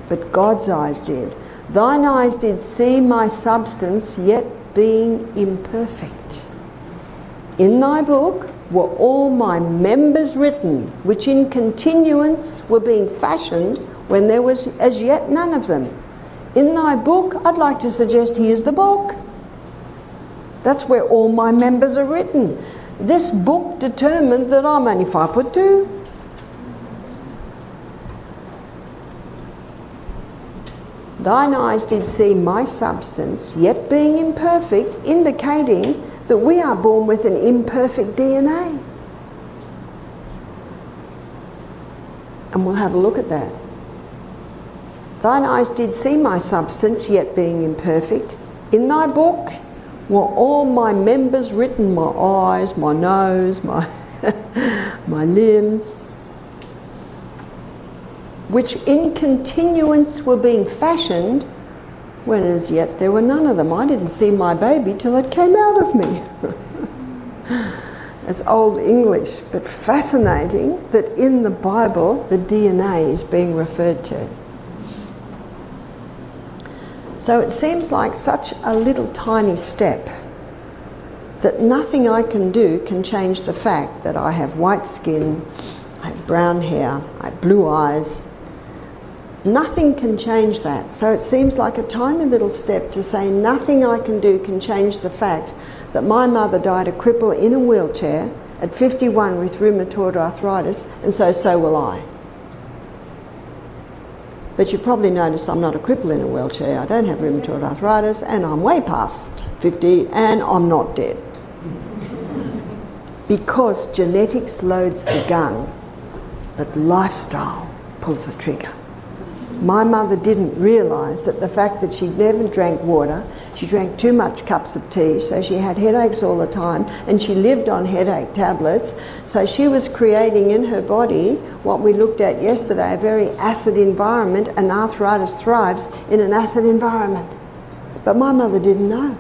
Speaker 1: but God's eyes did. Thine eyes did see my substance, yet being imperfect. In thy book were all my members written, which in continuance were being fashioned when there was as yet none of them. In thy book, I'd like to suggest here's the book. That's where all my members are written. This book determined that I'm only 5'2". Thine eyes did see my substance, yet being imperfect, indicating that we are born with an imperfect DNA. And we'll have a look at that. Thine eyes did see my substance, yet being imperfect. In thy book were all my members written, my eyes, my nose, my limbs, which in continuance were being fashioned, when as yet there were none of them. I didn't see my baby till it came out of me. It's old English, but fascinating that in the Bible the DNA is being referred to. So it seems like such a little tiny step that nothing I can do can change the fact that I have white skin, I have brown hair, I have blue eyes. Nothing can change that. So it seems like a tiny little step to say nothing I can do can change the fact that my mother died a cripple in a wheelchair at 51 with rheumatoid arthritis, and so will I. But you probably noticed I'm not a cripple in a wheelchair. I don't have rheumatoid arthritis, and I'm way past 50, and I'm not dead. Because genetics loads the gun, but lifestyle pulls the trigger. My mother didn't realise that the fact that she never drank water, she drank too much cups of tea, so she had headaches all the time, and she lived on headache tablets, so she was creating in her body what we looked at yesterday, a very acid environment, and arthritis thrives in an acid environment. But my mother didn't know.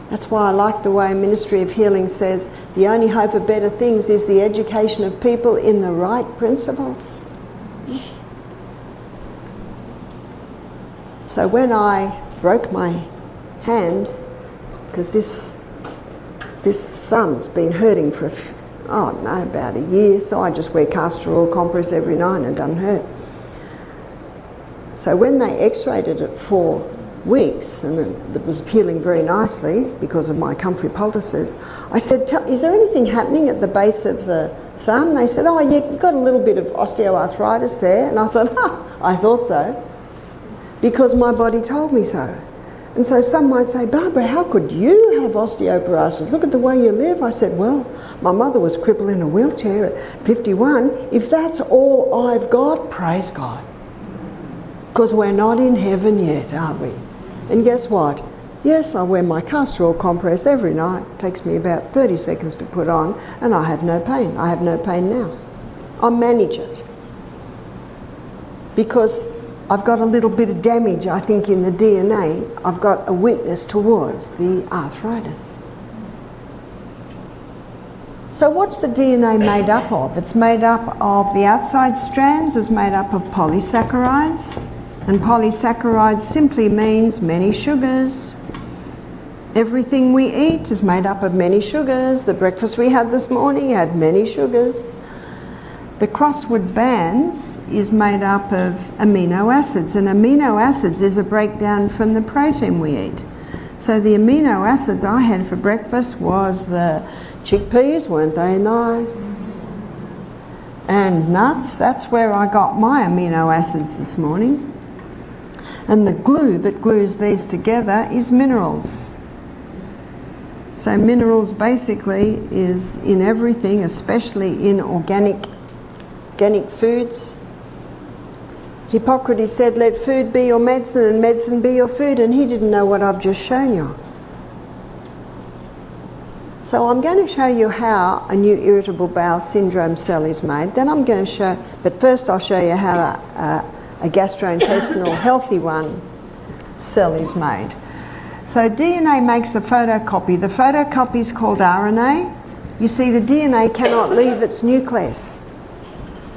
Speaker 1: That's why I like the way Ministry of Healing says the only hope of better things is the education of people in the right principles. So when I broke my hand, because this thumb's been hurting for about a year, so I just wear castor oil compress every night and it doesn't hurt. So when they x-rayed it at 4 weeks, and it was healing very nicely because of my comfrey poultices, I said, is there anything happening at the base of the thumb? They said, oh yeah, you've got a little bit of osteoarthritis there. And I thought, I thought so, because my body told me so. And so some might say, Barbara, how could you have osteoporosis? Look at the way you live. I said, well, my mother was crippled in a wheelchair at 51. If that's all I've got, praise God. Because we're not in heaven yet, are we? And guess what? Yes, I wear my castor oil compress every night. It takes me about 30 seconds to put on, and I have no pain. I have no pain now. I manage it. Because I've got a little bit of damage, I think, in the DNA. I've got a weakness towards the arthritis. So what's the DNA made up of? It's made up of the outside strands is made up of polysaccharides. And polysaccharides simply means many sugars. Everything we eat is made up of many sugars. The breakfast we had this morning had many sugars. The crossword bands is made up of amino acids, and amino acids is a breakdown from the protein we eat. So the amino acids I had for breakfast was the chickpeas, weren't they nice? And nuts, that's where I got my amino acids this morning. And the glue that glues these together is minerals. So minerals basically is in everything, especially in organic foods. Hippocrates said, let food be your medicine and medicine be your food, and he didn't know what I've just shown you. So I'm going to show you how a new irritable bowel syndrome cell is made. Then I'm going to show, but first I'll show you how a gastrointestinal healthy one cell is made. So DNA makes a photocopy. The photocopy is called RNA. You see, the DNA cannot leave its nucleus.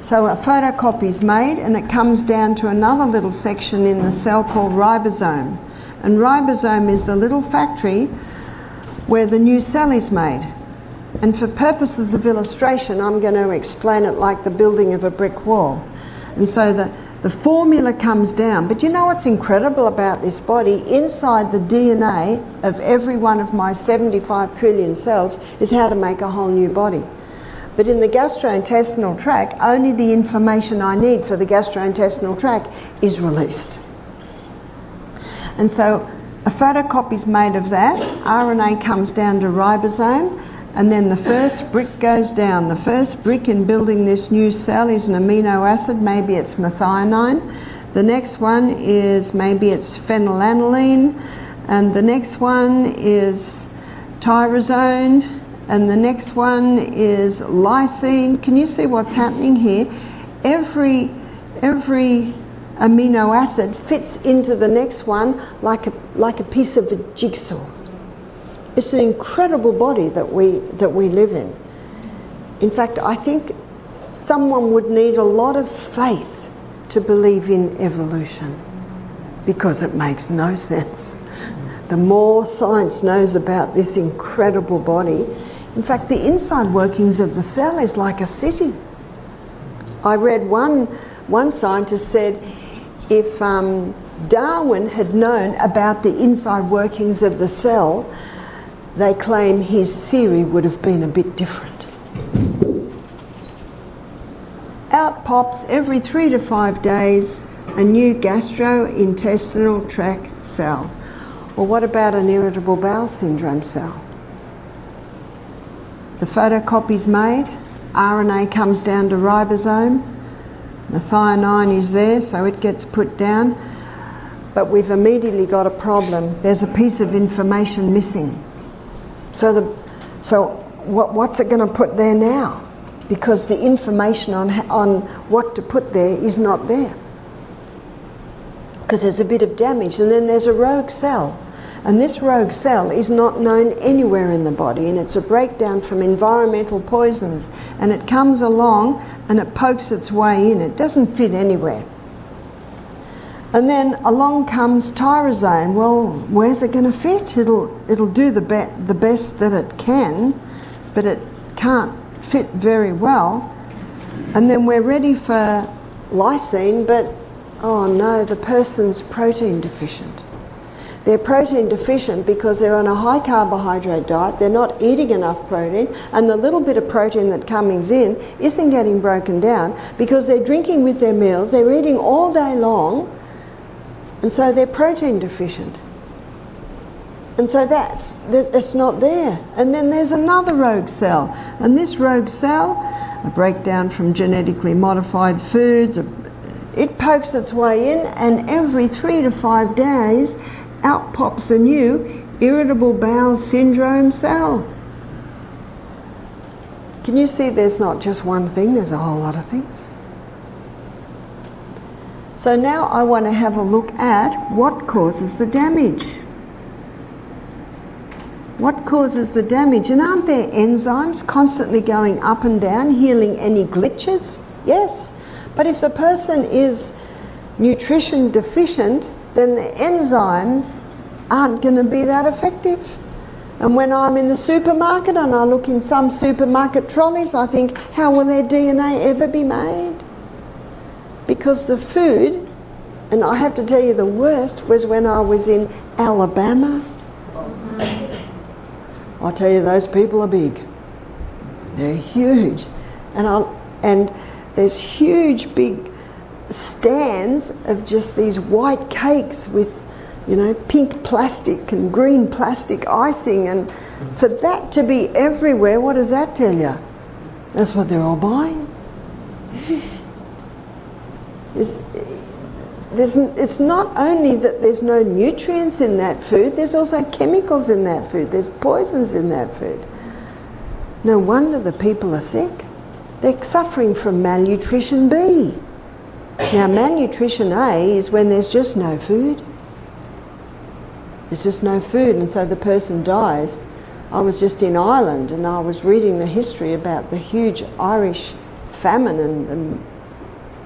Speaker 1: So a photocopy is made, and it comes down to another little section in the cell called ribosome. And ribosome is the little factory where the new cell is made. And for purposes of illustration, I'm going to explain it like the building of a brick wall. And so the formula comes down. But you know what's incredible about this body? Inside the DNA of every one of my 75 trillion cells is how to make a whole new body. But in the gastrointestinal tract, only the information I need for the gastrointestinal tract is released. And so a photocopy is made of that. RNA comes down to ribosome, and then the first brick goes down. The first brick in building this new cell is an amino acid. Maybe it's methionine. The next one is maybe it's phenylalanine, and the next one is tyrosine, and the next one is lysine. Can you see what's happening here? Every amino acid fits into the next one like a piece of a jigsaw. It's an incredible body that we live in. In fact, I think someone would need a lot of faith to believe in evolution, because it makes no sense. The more science knows about this incredible body, in fact, the inside workings of the cell is like a city. I read one scientist said if Darwin had known about the inside workings of the cell, they claim his theory would have been a bit different. Out pops every 3 to 5 days a new gastrointestinal tract cell. Well, what about an irritable bowel syndrome cell? The photocopy's made, RNA comes down to ribosome, methionine is there, so it gets put down, but we've immediately got a problem. There's a piece of information missing. So what's it going to put there now? Because the information on what to put there is not there. Because there's a bit of damage, and then there's a rogue cell. And this rogue cell is not known anywhere in the body, and it's a breakdown from environmental poisons. And it comes along and it pokes its way in. It doesn't fit anywhere. And then along comes tyrosine. Well, where's it going to fit? It'll do the best that it can, but it can't fit very well. And then we're ready for lysine, but oh no, the person's protein deficient. They're protein deficient because they're on a high carbohydrate diet, they're not eating enough protein, and the little bit of protein that comes in isn't getting broken down because they're drinking with their meals, they're eating all day long, and so they're protein deficient. And so that's not there. And then there's another rogue cell, and this rogue cell, a breakdown from genetically modified foods, it pokes its way in, and every 3 to 5 days out pops a new irritable bowel syndrome cell. Can you see there's not just one thing, there's a whole lot of things? So now I want to have a look at what causes the damage. What causes the damage? And aren't there enzymes constantly going up and down, healing any glitches? Yes. But if the person is nutrition deficient, then the enzymes aren't going to be that effective. And when I'm in the supermarket and I look in some supermarket trolleys, I think, how will their DNA ever be made? Because the food, and I have to tell you the worst was when I was in Alabama. I'll tell you, those people are big. They're huge. And there's huge big stands of just these white cakes with, you know, pink plastic and green plastic icing, and for that to be everywhere, what does that tell you? That's what they're all buying. It's not only that there's no nutrients in that food, there's also chemicals in that food, there's poisons in that food. No wonder the people are sick. They're suffering from malnutrition B. Now, malnutrition A is when there's just no food. There's just no food, and so the person dies. I was just in Ireland and I was reading the history about the huge Irish famine and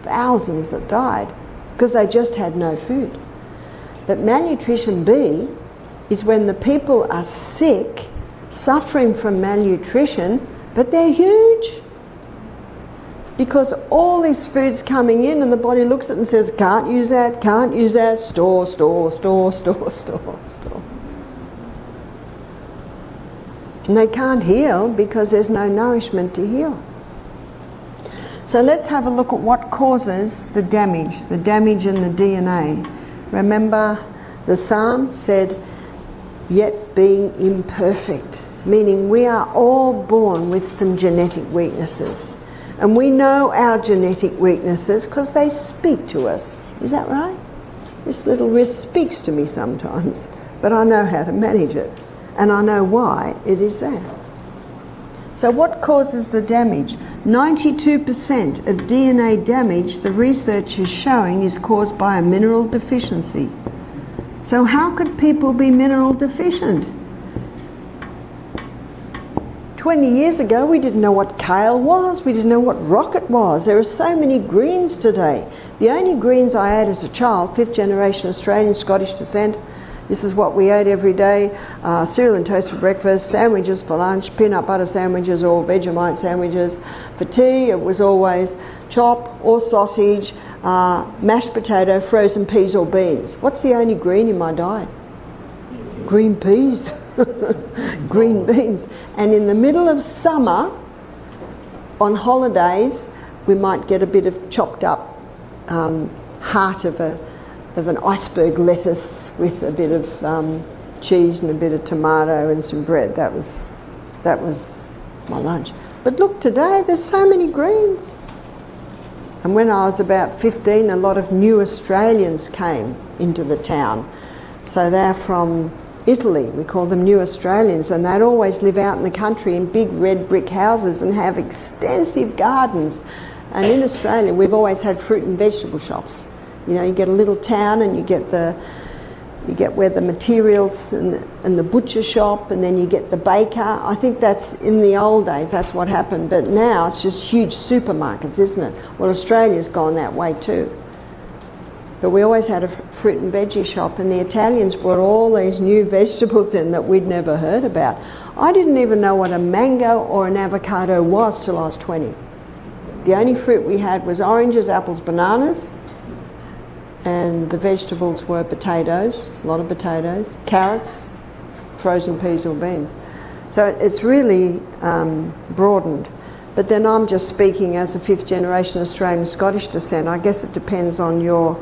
Speaker 1: thousands that died because they just had no food. But malnutrition B is when the people are sick, suffering from malnutrition, but they're huge. Because all this food's coming in and the body looks at it and says, can't use that, store. And they can't heal because there's no nourishment to heal. So let's have a look at what causes the damage in the DNA. Remember The psalm said, yet being imperfect, meaning we are all born with some genetic weaknesses. And we know our genetic weaknesses because they speak to us. Is that right? This little wrist speaks to me sometimes, but I know how to manage it, and I know why it is there. So what causes the damage? 92% of DNA damage, the research is showing, is caused by a mineral deficiency. So how could people be mineral deficient? 20 years ago, we didn't know what kale was. We didn't know what rocket was. There are so many greens today. The only greens I ate as a child, 5th generation Australian, Scottish descent, this is what we ate every day, cereal and toast for breakfast, sandwiches for lunch, peanut butter sandwiches or Vegemite sandwiches. For tea, it was always chop or sausage, mashed potato, frozen peas or beans. What's the only green in my diet? Green peas. Green beans. And in the middle of summer, on holidays, we might get a bit of chopped up heart of an iceberg lettuce with a bit of cheese and a bit of tomato and some bread. That was my lunch. But look, today there's so many greens. And when I was about 15, a lot of new Australians came into the town. So they're from Italy, we call them New Australians, and they'd always live out in the country in big red brick houses and have extensive gardens. And in Australia, we've always had fruit and vegetable shops. You know, you get a little town and you get where the materials and the butcher shop, and then you get the baker. I think that's in the old days, that's what happened. But now it's just huge supermarkets, isn't it? Well, Australia's gone that way too. But we always had a fruit and veggie shop, and the Italians brought all these new vegetables in that we'd never heard about. I didn't even know what a mango or an avocado was till I was 20. The only fruit we had was oranges, apples, bananas, and the vegetables were potatoes, a lot of potatoes, carrots, frozen peas or beans. So it's really broadened. But then I'm just speaking as a 5th generation Australian Scottish descent. I guess it depends on your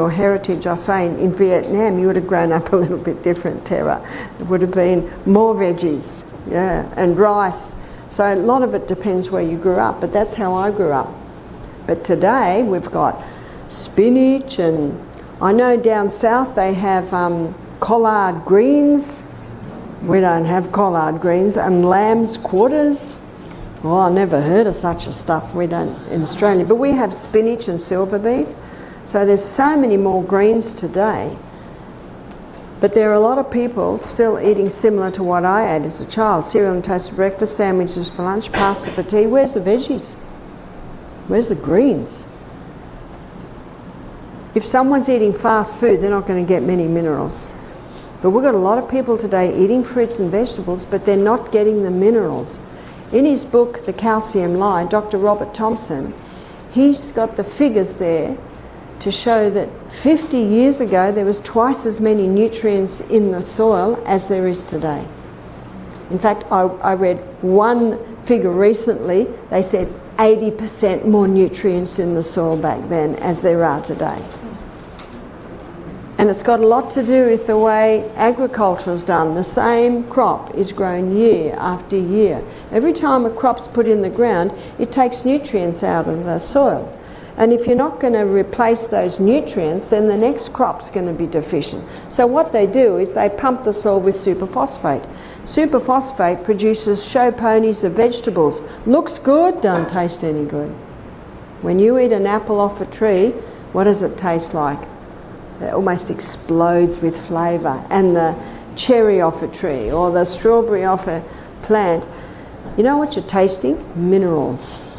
Speaker 1: heritage. I say in Vietnam you would have grown up a little bit different, Tara. It would have been more veggies, yeah, and rice. So a lot of it depends where you grew up, but that's how I grew up. But today we've got spinach, and I know down south they have collard greens. We don't have collard greens, and lamb's quarters. Well, I never heard of such a stuff. We don't in Australia, but we have spinach and silver beet. So there's so many more greens today. But there are a lot of people still eating similar to what I ate as a child. Cereal and toast for breakfast, sandwiches for lunch, pasta for tea. Where's the veggies? Where's the greens? If someone's eating fast food, they're not going to get many minerals. But we've got a lot of people today eating fruits and vegetables, but they're not getting the minerals. In his book, The Calcium Lie, Dr. Robert Thompson, he's got the figures there to show that 50 years ago there was twice as many nutrients in the soil as there is today. In fact, I read one figure recently. They said 80% more nutrients in the soil back then as there are today. And it's got a lot to do with the way agriculture is done. The same crop is grown year after year. Every time a crop's put in the ground, it takes nutrients out of the soil. And if you're not going to replace those nutrients, then the next crop's going to be deficient. So what they do is they pump the soil with superphosphate. Superphosphate produces show ponies of vegetables. Looks good, don't taste any good. When you eat an apple off a tree, what does it taste like? It almost explodes with flavour. And the cherry off a tree or the strawberry off a plant, you know what you're tasting? Minerals.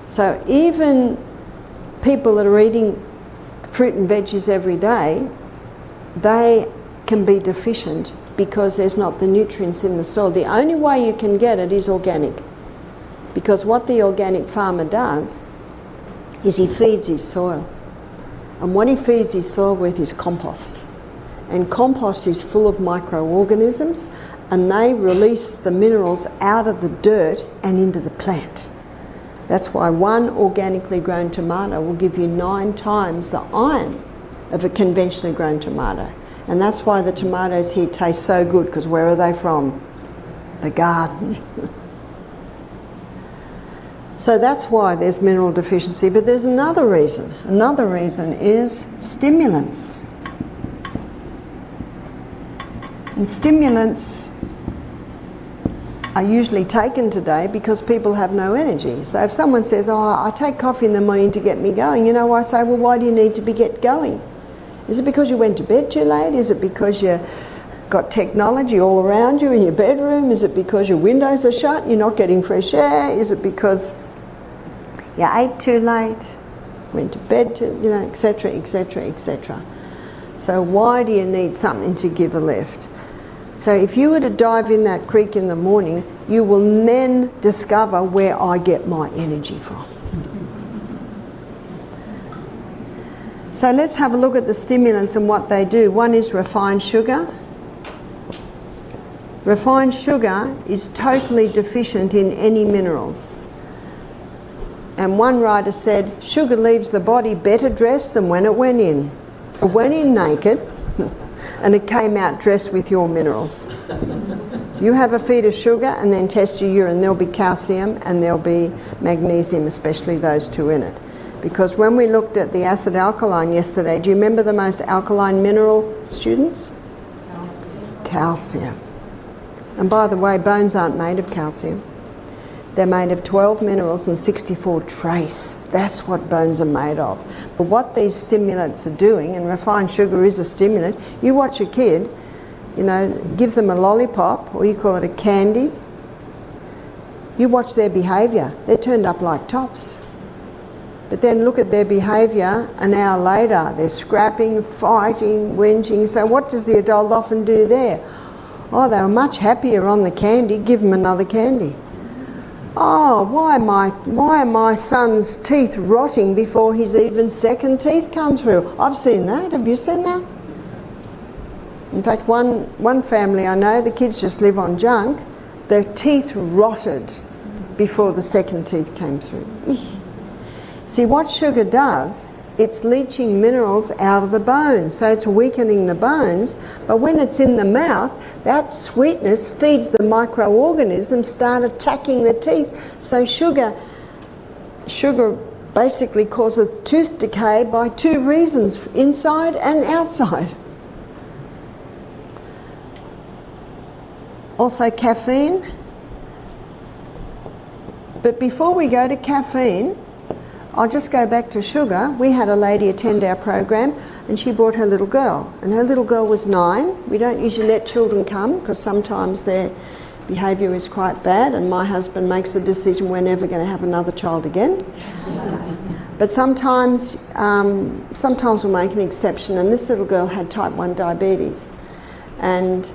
Speaker 1: So even people that are eating fruit and veggies every day, they can be deficient because there's not the nutrients in the soil. The only way you can get it is organic. Because what the organic farmer does is he feeds his soil. And what he feeds his soil with is compost. And compost is full of microorganisms, and they release the minerals out of the dirt and into the plant. That's why one organically grown tomato will give you 9 times the iron of a conventionally grown tomato. And that's why the tomatoes here taste so good, because where are they from? The garden. So that's why there's mineral deficiency. But there's another reason. Another reason is stimulants. And stimulants are usually taken today because people have no energy. So if someone says, oh, I take coffee in the morning to get me going, you know, I say, well, why do you need to get going? Is it because you went to bed too late? Is it because you got technology all around you in your bedroom? Is it because your windows are shut, you're not getting fresh air? Is it because you ate too late, went to bed too, you know, etc., etc., etc. So why do you need something to give a lift? So if you were to dive in that creek in the morning, you will then discover where I get my energy from. So let's have a look at the stimulants and what they do. One is refined sugar. Refined sugar is totally deficient in any minerals. And one writer said, sugar leaves the body better dressed than when it went in. It went in naked and it came out dressed with your minerals. You have a feed of sugar and then test your urine. There'll be calcium and there'll be magnesium, especially those two in it. Because when we looked at the acid alkaline yesterday, do you remember the most alkaline mineral, students? Calcium. And by the way, bones aren't made of calcium. They're made of 12 minerals and 64 trace. That's what bones are made of. But what these stimulants are doing, and refined sugar is a stimulant, you watch a kid, you know, give them a lollipop, or you call it a candy, you watch their behaviour. They're turned up like tops. But then look at their behaviour an hour later. They're scrapping, fighting, whinging. So what does the adult often do there? Oh, they were much happier on the candy. Give them another candy. Oh, why are my son's teeth rotting before his even second teeth come through? I've seen that. Have you seen that? In fact, one family I know, the kids just live on junk. Their teeth rotted before the second teeth came through. Eesh. See, what sugar does, it's leaching minerals out of the bones, so it's weakening the bones, but when it's in the mouth, that sweetness feeds the microorganisms, start attacking the teeth. So sugar basically causes tooth decay by two reasons, inside and outside. Also caffeine. But before we go to caffeine, I'll just go back to sugar. We had a lady attend our program and she brought her little girl. And her little girl was 9. We don't usually let children come because sometimes their behaviour is quite bad, and my husband makes a decision we're never going to have another child again. But sometimes we'll make an exception, and this little girl had type 1 diabetes. And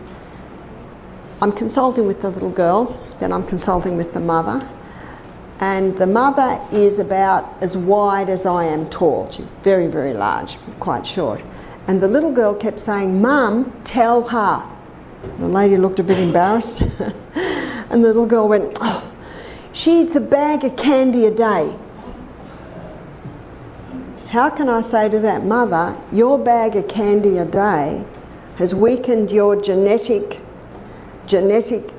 Speaker 1: I'm consulting with the little girl, then I'm consulting with the mother. And the mother is about as wide as I am tall. She's very, very large, quite short. And the little girl kept saying, "Mum, tell her." The lady looked a bit embarrassed. And the little girl went, "Oh, she eats a bag of candy a day." How can I say to that mother, your bag of candy a day has weakened your genetic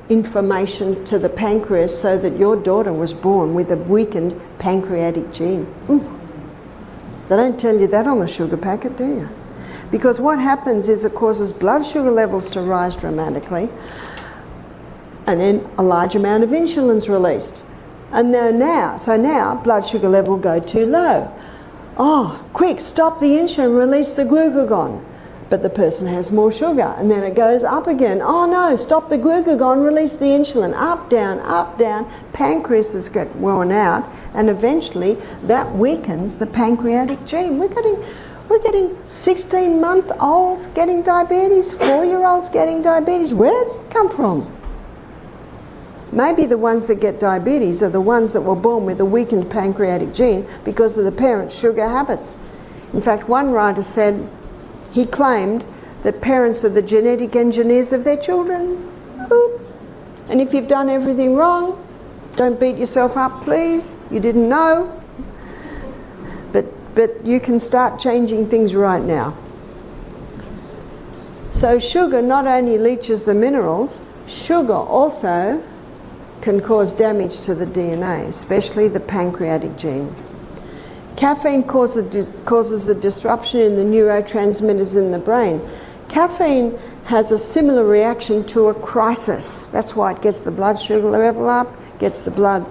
Speaker 1: information to the pancreas so that your daughter was born with a weakened pancreatic gene. Ooh. They don't tell you that on the sugar packet, do you? Because what happens is it causes blood sugar levels to rise dramatically, and then a large amount of insulin's released. And now blood sugar level will go too low. Oh, quick, stop the insulin, release the glucagon. But the person has more sugar, and then it goes up again. Oh no, stop the glucagon, release the insulin. Up, down, pancreas is get worn out, and eventually that weakens the pancreatic gene. We're getting 16-month-olds getting diabetes, 4-year-olds getting diabetes. Where did it come from? Maybe the ones that get diabetes are the ones that were born with a weakened pancreatic gene because of the parents' sugar habits. In fact, one writer said, he claimed that parents are the genetic engineers of their children. Oop. And if you've done everything wrong, don't beat yourself up, please. You didn't know. But you can start changing things right now. So sugar not only leaches the minerals, sugar also can cause damage to the DNA, especially the pancreatic gene. Caffeine causes a disruption in the neurotransmitters in the brain. Caffeine has a similar reaction to a crisis. That's why it gets the blood sugar level up, gets the blood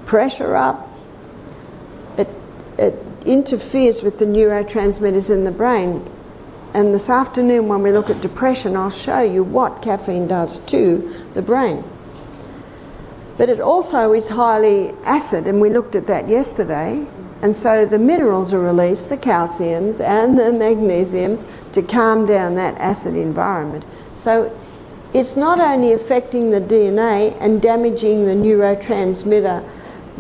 Speaker 1: pressure up. It interferes with the neurotransmitters in the brain. And this afternoon when we look at depression, I'll show you what caffeine does to the brain. But it also is highly acid, and we looked at that yesterday. And so the minerals are released, the calciums and the magnesiums, to calm down that acid environment. So it's not only affecting the DNA and damaging the neurotransmitter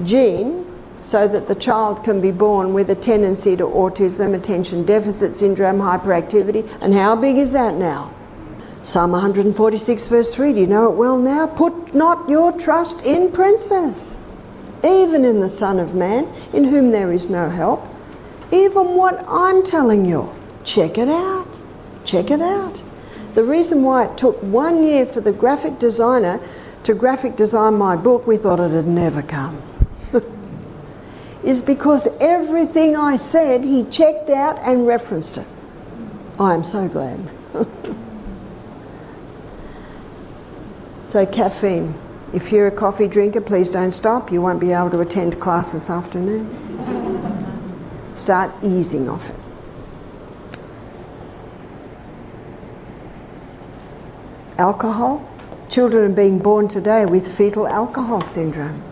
Speaker 1: gene so that the child can be born with a tendency to autism, attention deficit syndrome, hyperactivity. And how big is that now? Psalm 146 verse 3, do you know it well now? Put not your trust in princes, even in the Son of Man, in whom there is no help. Even what I'm telling you, check it out. Check it out. The reason why it took 1 year for the graphic designer to graphic design my book, we thought it had never come, is because everything I said, he checked out and referenced it. I am so glad. So caffeine. If you're a coffee drinker, please don't stop. You won't be able to attend class this afternoon. Start easing off it. Alcohol. Children are being born today with fetal alcohol syndrome.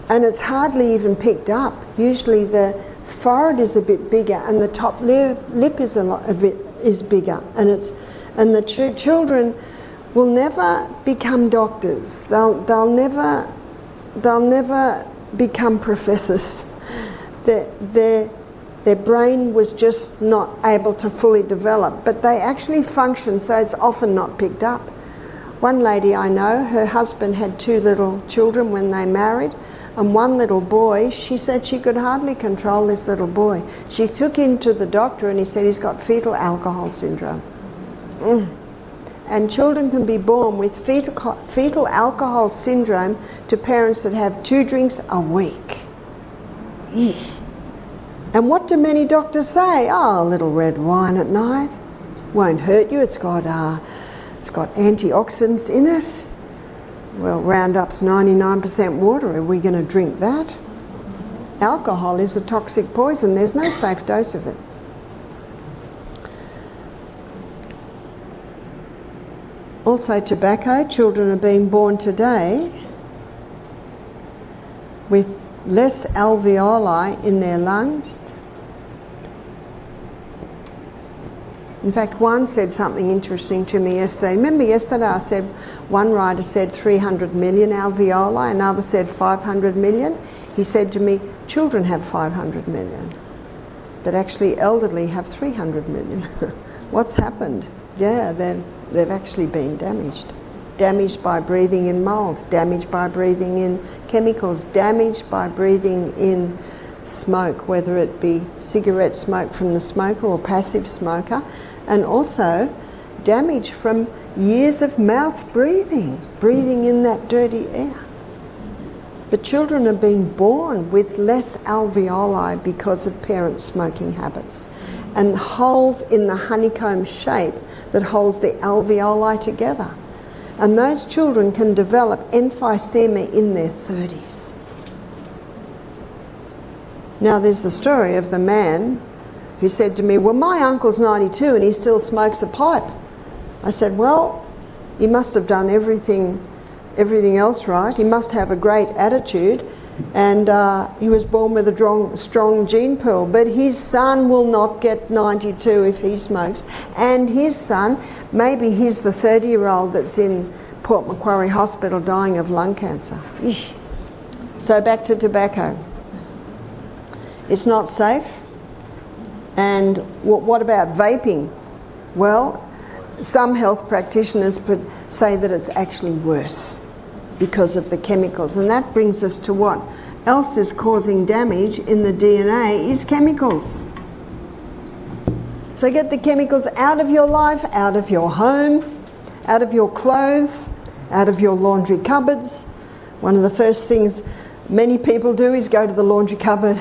Speaker 1: And it's hardly even picked up. Usually the forehead is a bit bigger and the top lip is bigger. And the children will never become doctors. They'll never become professors. Their brain was just not able to fully develop, but they actually function, so it's often not picked up. One lady I know, her husband had 2 little children when they married, and one little boy, she said she could hardly control this little boy. She took him to the doctor and he said he's got fetal alcohol syndrome. And children can be born with fetal alcohol syndrome to parents that have 2 drinks a week. Eesh. And what do many doctors say? Oh, a little red wine at night won't hurt you. It's got antioxidants in it. Well, Roundup's 99% water. Are we going to drink that? Alcohol is a toxic poison. There's no safe dose of it. Also tobacco. Children are being born today with less alveoli in their lungs. In fact, one said something interesting to me yesterday. Remember yesterday I said one writer said 300 million alveoli, another said 500 million. He said to me, children have 500 million, but actually elderly have 300 million. What's happened? Yeah, they've actually been damaged. Damaged by breathing in mould, damaged by breathing in chemicals, damaged by breathing in smoke, whether it be cigarette smoke from the smoker or passive smoker, and also damage from years of mouth breathing in that dirty air. But children are being born with less alveoli because of parents' smoking habits, and holes in the honeycomb shape that holds the alveoli together. And those children can develop emphysema in their 30s. Now there's the story of the man who said to me, well, my uncle's 92 and he still smokes a pipe. I said, well, he must have done everything else right. He must have a great attitude, and he was born with a strong gene pool. But his son will not get 92 if he smokes. And his son, maybe he's the 30-year-old that's in Port Macquarie Hospital dying of lung cancer. Eesh. So back to tobacco. It's not safe. And what about vaping? Well, some health practitioners say that it's actually worse because of the chemicals. And that brings us to what else is causing damage in the DNA is chemicals. So get the chemicals out of your life, out of your home, out of your clothes, out of your laundry cupboards. One of the first things many people do is go to the laundry cupboard,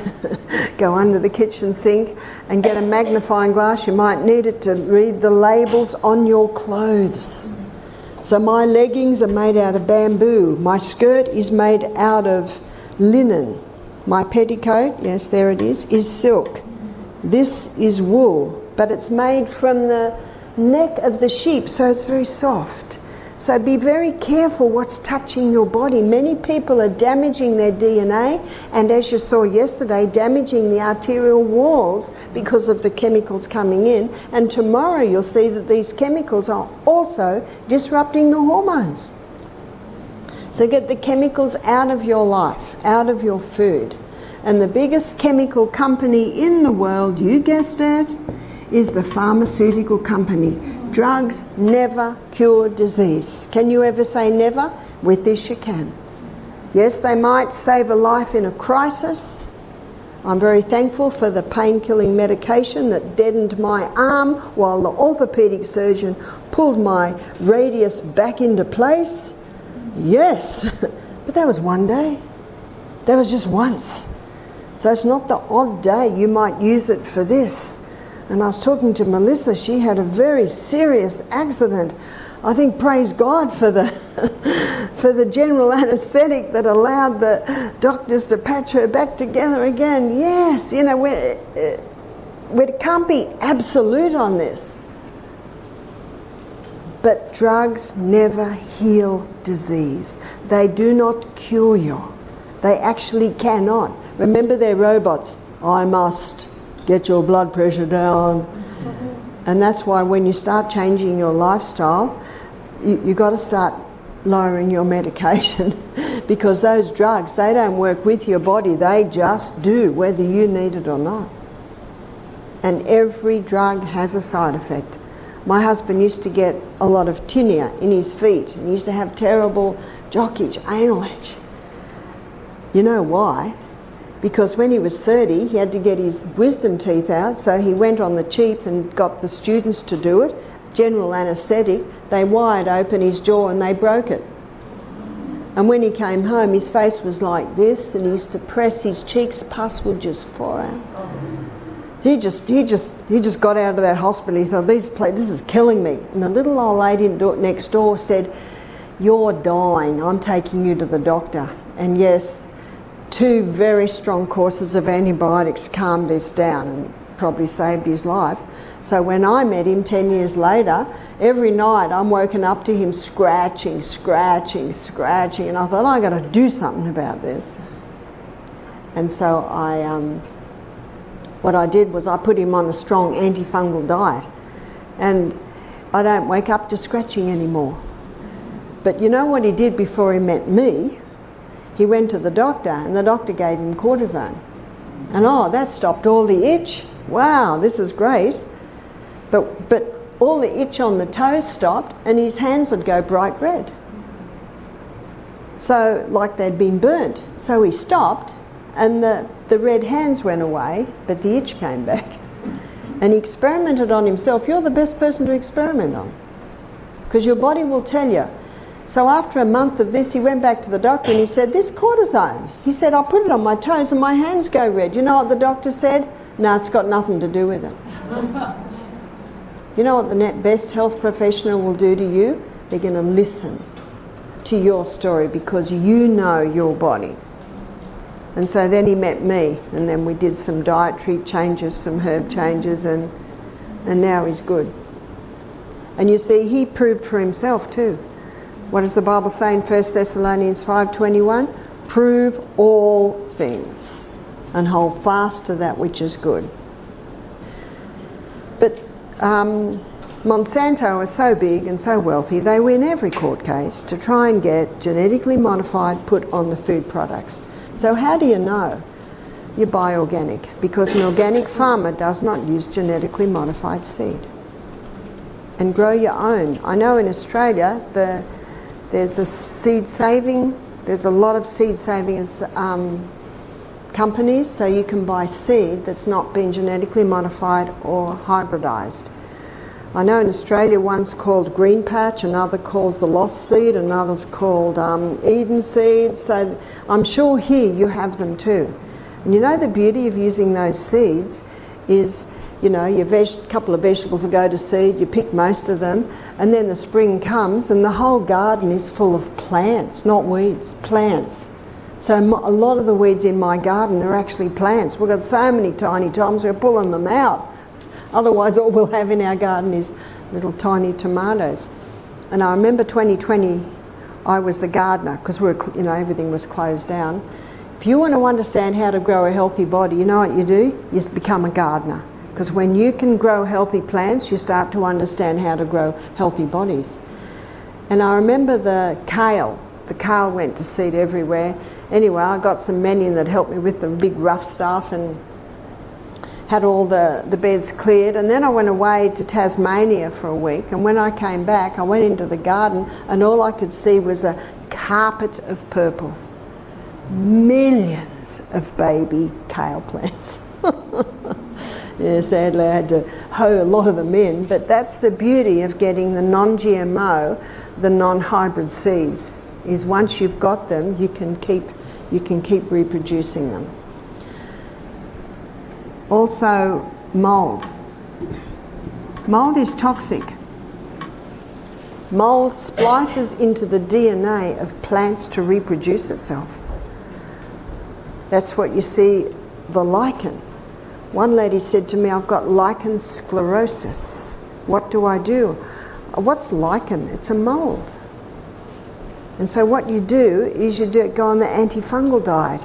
Speaker 1: go under the kitchen sink and get a magnifying glass. You might need it to read the labels on your clothes. So my leggings are made out of bamboo. My skirt is made out of linen. My petticoat, yes, there it is silk. This is wool, but it's made from the neck of the sheep, so it's very soft. So be very careful what's touching your body. Many people are damaging their DNA, and as you saw yesterday, damaging the arterial walls because of the chemicals coming in. And tomorrow you'll see that these chemicals are also disrupting the hormones. So get the chemicals out of your life, out of your food. And the biggest chemical company in the world, you guessed it, is the pharmaceutical company. Drugs never cure disease. Can you ever say never? With this you can. Yes, they might save a life in a crisis. I'm very thankful for the pain-killing medication that deadened my arm while the orthopaedic surgeon pulled my radius back into place. Yes, but that was one day. That was just once. So it's not the odd day you might use it for this. And I was talking to Melissa, she had a very serious accident. I think, praise God for the for the general anaesthetic that allowed the doctors to patch her back together again. Yes, you know, we can't be absolute on this. But drugs never heal disease. They do not cure you. They actually cannot. Remember, they're robots. I must get your blood pressure down. And that's why when you start changing your lifestyle, you got to start lowering your medication because those drugs, they don't work with your body, they just do, whether you need it or not. And every drug has a side effect. My husband used to get a lot of tinea in his feet, and he used to have terrible jock itch, anal itch. You know why? Because when he was 30, he had to get his wisdom teeth out, so he went on the cheap and got the students to do it. General anaesthetic, they wired open his jaw and they broke it. And when he came home, his face was like this, and he used to press his cheeks, pus would just fall out. He just got out of that hospital. He thought, this is killing me. And the little old lady next door said, "You're dying, I'm taking you to the doctor." And yes, 2 very strong courses of antibiotics calmed this down and probably saved his life. So when I met him 10 years later, every night I'm woken up to him scratching, and I thought, I got to do something about this. And so what I did was I put him on a strong antifungal diet, and I don't wake up to scratching anymore. But you know what he did before he met me? He went to the doctor, and the doctor gave him cortisone. And that stopped all the itch. Wow, this is great. But all the itch on the toes stopped, and his hands would go bright red. So, like they'd been burnt. So he stopped, and the red hands went away, but the itch came back. And he experimented on himself. You're the best person to experiment on, because your body will tell you. So after a month of this, he went back to the doctor and he said, "This cortisone." He said, "I put it on my toes and my hands go red." You know what the doctor said? "No, it's got nothing to do with it." You know what the best health professional will do to you? They're going to listen to your story because you know your body. And so then he met me, and then we did some dietary changes, some herb changes, and now he's good. And you see, he proved for himself too. What does the Bible say in 1 Thessalonians 5:21? Prove all things and hold fast to that which is good. But Monsanto is so big and so wealthy, they win every court case to try and get genetically modified put on the food products. So how do you know? You buy organic, because an organic farmer does not use genetically modified seed. And grow your own. I know in Australia there's a lot of seed savings companies, so you can buy seed that's not been genetically modified or hybridized. I know in Australia one's called Green Patch, another calls the Lost Seed, another's called Eden Seeds, so I'm sure here you have them too. And you know the beauty of using those seeds is, you know, your couple of vegetables will go to seed, you pick most of them, and then the spring comes and the whole garden is full of plants, not weeds, plants. So a lot of the weeds in my garden are actually plants. We've got so many tiny toms, we're pulling them out. Otherwise all we'll have in our garden is little tiny tomatoes. And I remember 2020, I was the gardener, because everything was closed down. If you want to understand how to grow a healthy body, you know what you do? You become a gardener. Because when you can grow healthy plants, you start to understand how to grow healthy bodies. And I remember the kale. The kale went to seed everywhere. Anyway, I got some men in that helped me with the big rough stuff and had all the beds cleared. And then I went away to Tasmania for a week. And when I came back, I went into the garden and all I could see was a carpet of purple. Millions of baby kale plants. Yeah, sadly I had to hoe a lot of them in, but that's the beauty of getting the non-GMO, the non-hybrid seeds, is once you've got them, you can keep reproducing them. Also, mold. Mold is toxic. Mold splices into the DNA of plants to reproduce itself. That's what you see, the lichen. One lady said to me, I've got lichen sclerosis. What do I do? What's lichen? It's a mold. And so what you do is go on the antifungal diet.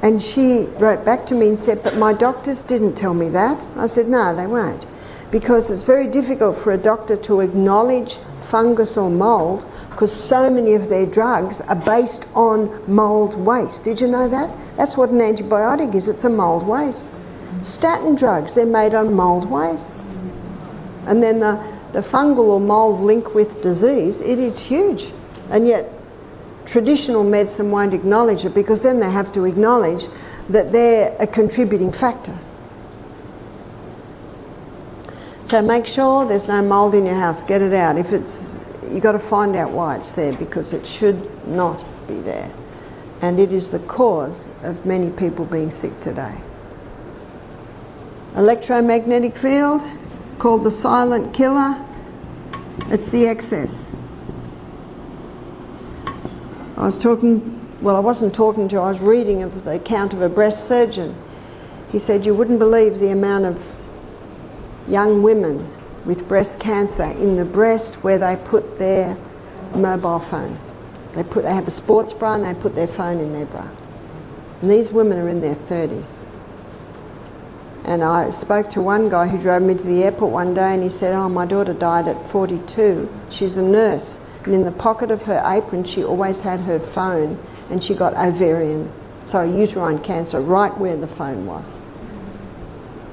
Speaker 1: And she wrote back to me and said, but my doctors didn't tell me that. I said, no, they won't. Because it's very difficult for a doctor to acknowledge fungus or mold, because so many of their drugs are based on mold waste. Did you know that? That's what an antibiotic is. It's a mold waste. Statin drugs, they're made on mold wastes. And then the fungal or mold link with disease, it is huge. And yet traditional medicine won't acknowledge it, because then they have to acknowledge that they're a contributing factor. So make sure there's no mold in your house. Get it out. If it's, you've got to find out why it's there, because it should not be there. And it is the cause of many people being sick today. Electromagnetic field, called the silent killer. It's the excess. I was reading of the account of a breast surgeon. He said you wouldn't believe the amount of young women with breast cancer in the breast where they put their mobile phone. They have a sports bra and they put their phone in their bra. And these women are in their 30s. And I spoke to one guy who drove me to the airport one day, and he said, oh, my daughter died at 42. She's a nurse, and in the pocket of her apron she always had her phone, and she got uterine cancer right where the phone was.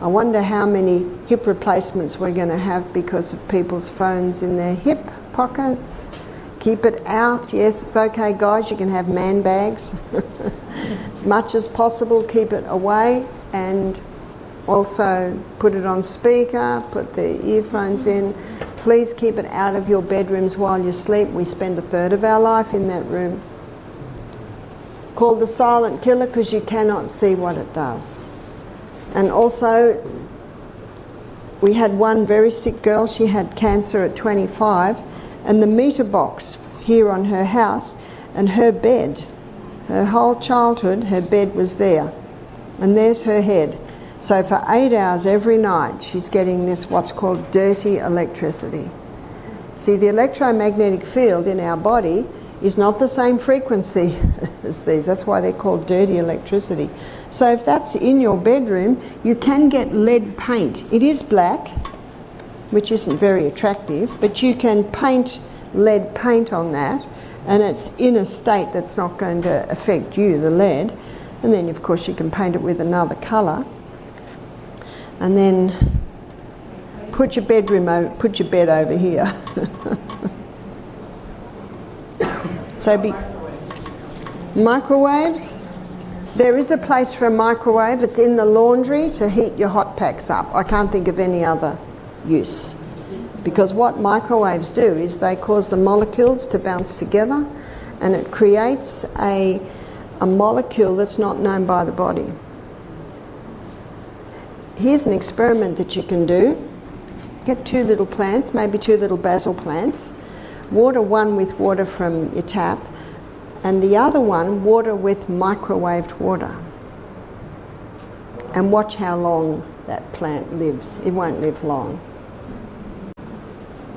Speaker 1: I wonder how many hip replacements we're going to have because of people's phones in their hip pockets. Keep it out. Yes, it's okay, guys, you can have man bags. As much as possible, keep it away, and also put it on speaker, put the earphones in. Please keep it out of your bedrooms while you sleep. We spend a third of our life in that room. Called the silent killer because you cannot see what it does. And also, we had one very sick girl. She had cancer at 25, and the meter box here on her house and her bed, her whole childhood, her bed was there. And there's her head. So for 8 hours every night, she's getting this, what's called dirty electricity. See, the electromagnetic field in our body is not the same frequency as these. That's why they're called dirty electricity. So if that's in your bedroom, you can get lead paint. It is black, which isn't very attractive, but you can paint lead paint on that, and it's in a state that's not going to affect you, the lead. And then, of course, you can paint it with another colour. And then put your bed over here. So microwaves, There is a place for a microwave. It's in the laundry to heat your hot packs up. I can't think of any other use. Because what microwaves do is they cause the molecules to bounce together, and it creates a molecule that's not known by the body. Here's an experiment that you can do. Get 2 little plants, maybe 2 little basil plants. Water one with water from your tap, and the other one water with microwaved water. And watch how long that plant lives. It won't live long.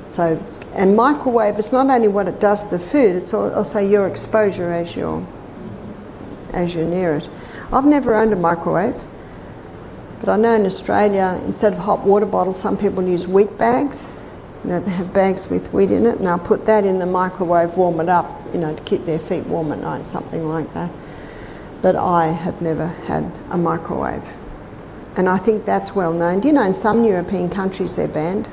Speaker 1: So, and microwave, it's not only what it does to the food, it's also your exposure as you're near it. I've never owned a microwave, but I know in Australia, instead of hot water bottles, some people use wheat bags. You know, they have bags with wheat in it, and they'll put that in the microwave, warm it up, you know, to keep their feet warm at night, something like that. But I have never had a microwave. And I think that's well known. Do you know in some European countries they're banned?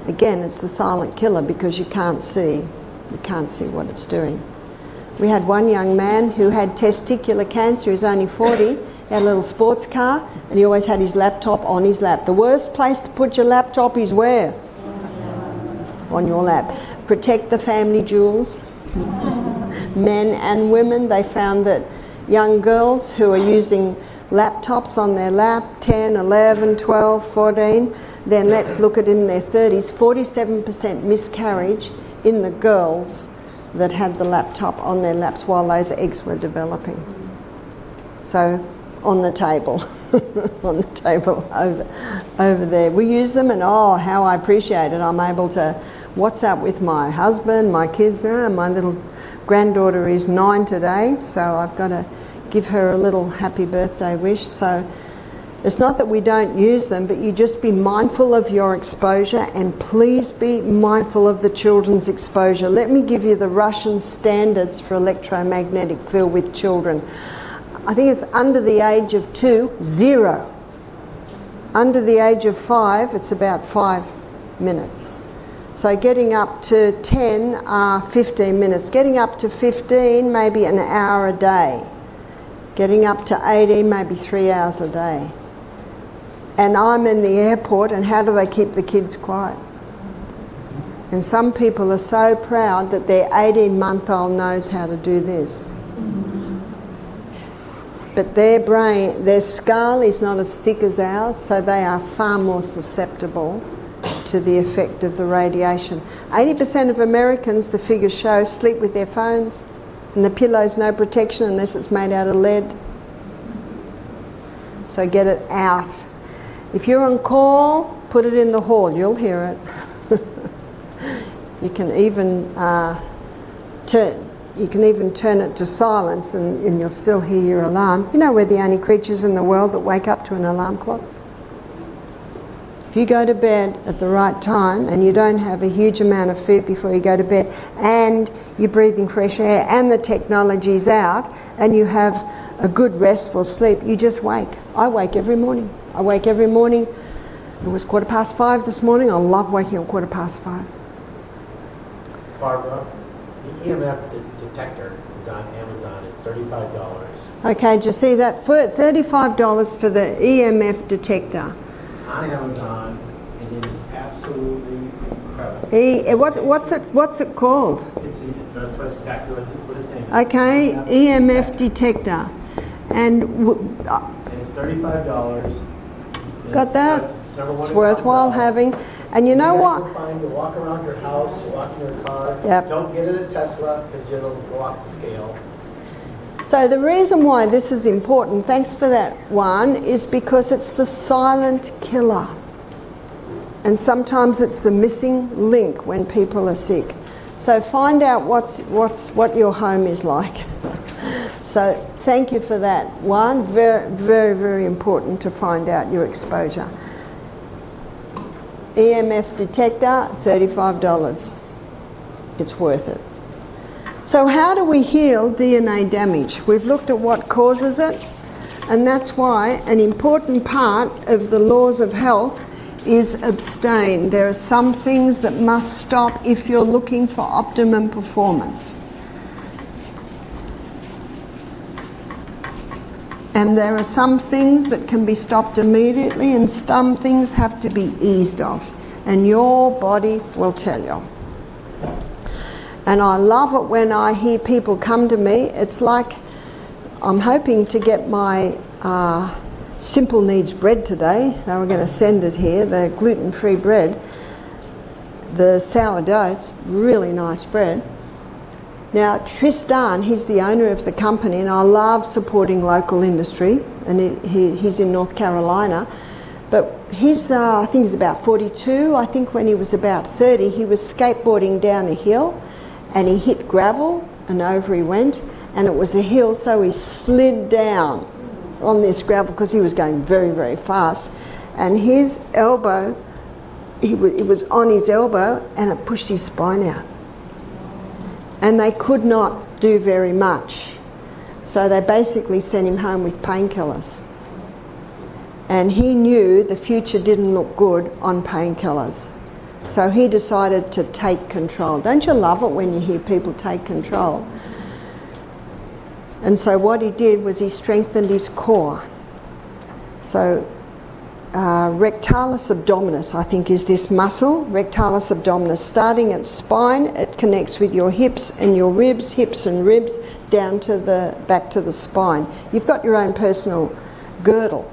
Speaker 1: Again, it's the silent killer because you can't see what it's doing. We had one young man who had testicular cancer. He was only 40. He had a little sports car, and he always had his laptop on his lap. The worst place to put your laptop is where? On your lap. Protect the family jewels. Men and women, they found that young girls who are using laptops on their lap, 10, 11, 12, 14, then let's look at in their 30s, 47% miscarriage in the girls that had the laptop on their laps while those eggs were developing. So on the table, on the table over there. We use them, and oh, how I appreciate it. I'm able to WhatsApp with my husband, my kids now. My little granddaughter is 9 today, so I've got to give her a little happy birthday wish. So it's not that we don't use them, but you just be mindful of your exposure, and please be mindful of the children's exposure. Let me give you the Russian standards for electromagnetic field with children. I think it's under the age of 2, 0. Under the age of 5, it's about 5 minutes. So getting up to 10 are 15 minutes. Getting up to 15, maybe an hour a day. Getting up to 18, maybe 3 hours a day. And I'm in the airport, and how do they keep the kids quiet? And some people are so proud that their 18-month-old knows how to do this. But their brain, their skull is not as thick as ours, so they are far more susceptible to the effect of the radiation. 80% of Americans, the figures show, sleep with their phones, and the pillow's no protection unless it's made out of lead. So get it out. If you're on call, put it in the hall, you'll hear it. You can even turn it to silence, and you'll still hear your alarm. You know we're the only creatures in the world that wake up to an alarm clock? If you go to bed at the right time and you don't have a huge amount of food before you go to bed, and you're breathing fresh air and the technology's out, and you have a good restful sleep, you just wake. I wake every morning. I wake every morning. It was 5:15 this morning. I love waking up 5:15.
Speaker 2: Barbara, the EMF detector is on Amazon. It's $35.
Speaker 1: Okay, did you see that? $35 for the EMF detector.
Speaker 2: On Amazon, and it is absolutely incredible.
Speaker 1: What's it called?
Speaker 2: It's exactly what its name is.
Speaker 1: Okay, EMF detector. And
Speaker 2: it's $35.
Speaker 1: Got that? It's worthwhile having. And you know what?
Speaker 2: It's fine to walk around your house, you walk in your car.
Speaker 1: Yep.
Speaker 2: Don't get it a Tesla because it'll go off the scale.
Speaker 1: So the reason why this is important, thanks for that one, is because it's the silent killer. And sometimes it's the missing link when people are sick. So find out what your home is like. So thank you for that one. Very, very, very important to find out your exposure. EMF detector, $35. It's worth it. So how do we heal DNA damage? We've looked at what causes it, and that's why an important part of the laws of health is abstain. There are some things that must stop if you're looking for optimum performance. And there are some things that can be stopped immediately and some things have to be eased off. And your body will tell you. And I love it when I hear people come to me. It's like I'm hoping to get my simple needs bread today. They were going to send it here, the gluten-free bread. The sourdough's really nice bread. Now Tristan, he's the owner of the company, and I love supporting local industry, and he's in North Carolina. But he's, I think he's about 42. I think when he was about 30, he was skateboarding down a hill and he hit gravel and over he went, and it was a hill, so he slid down on this gravel because he was going very, very fast, and his elbow, it was on his elbow and it pushed his spine out. And they could not do very much. So they basically sent him home with painkillers. And he knew the future didn't look good on painkillers. So he decided to take control. Don't you love it when you hear people take control? And so what he did was he strengthened his core. So rectalis abdominis, I think, is this muscle. Rectalis abdominis, starting at spine, it connects with your hips and your ribs, hips and ribs, down to the back to the spine. You've got your own personal girdle,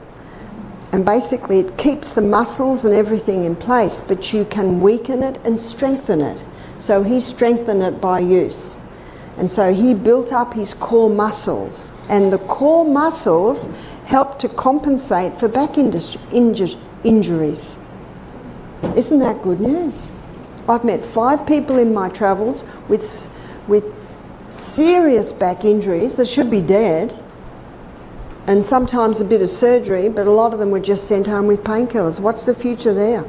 Speaker 1: and basically it keeps the muscles and everything in place, but you can weaken it and strengthen it. So he strengthened it by use, and so he built up his core muscles, and the core muscles help to compensate for back injuries. Isn't that good news? I've met 5 people in my travels with serious back injuries that should be dead, and sometimes a bit of surgery, but a lot of them were just sent home with painkillers. What's the future there?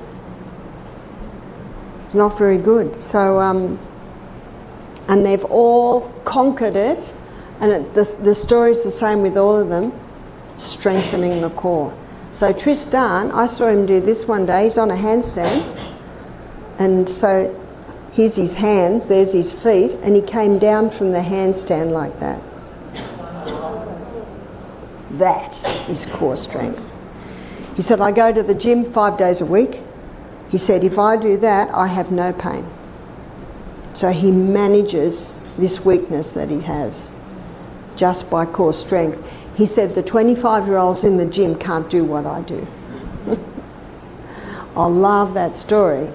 Speaker 1: It's not very good. So, and they've all conquered it, and the story's the same with all of them. Strengthening the core. So Tristan, I saw him do this one day. He's on a handstand, and so here's his hands, there's his feet, and he came down from the handstand like that. That is core strength. He said, I go to the gym 5 days a week. He said, if I do that, I have no pain. So he manages this weakness that he has just by core strength. He said the 25-year-olds in the gym can't do what I do. I love that story.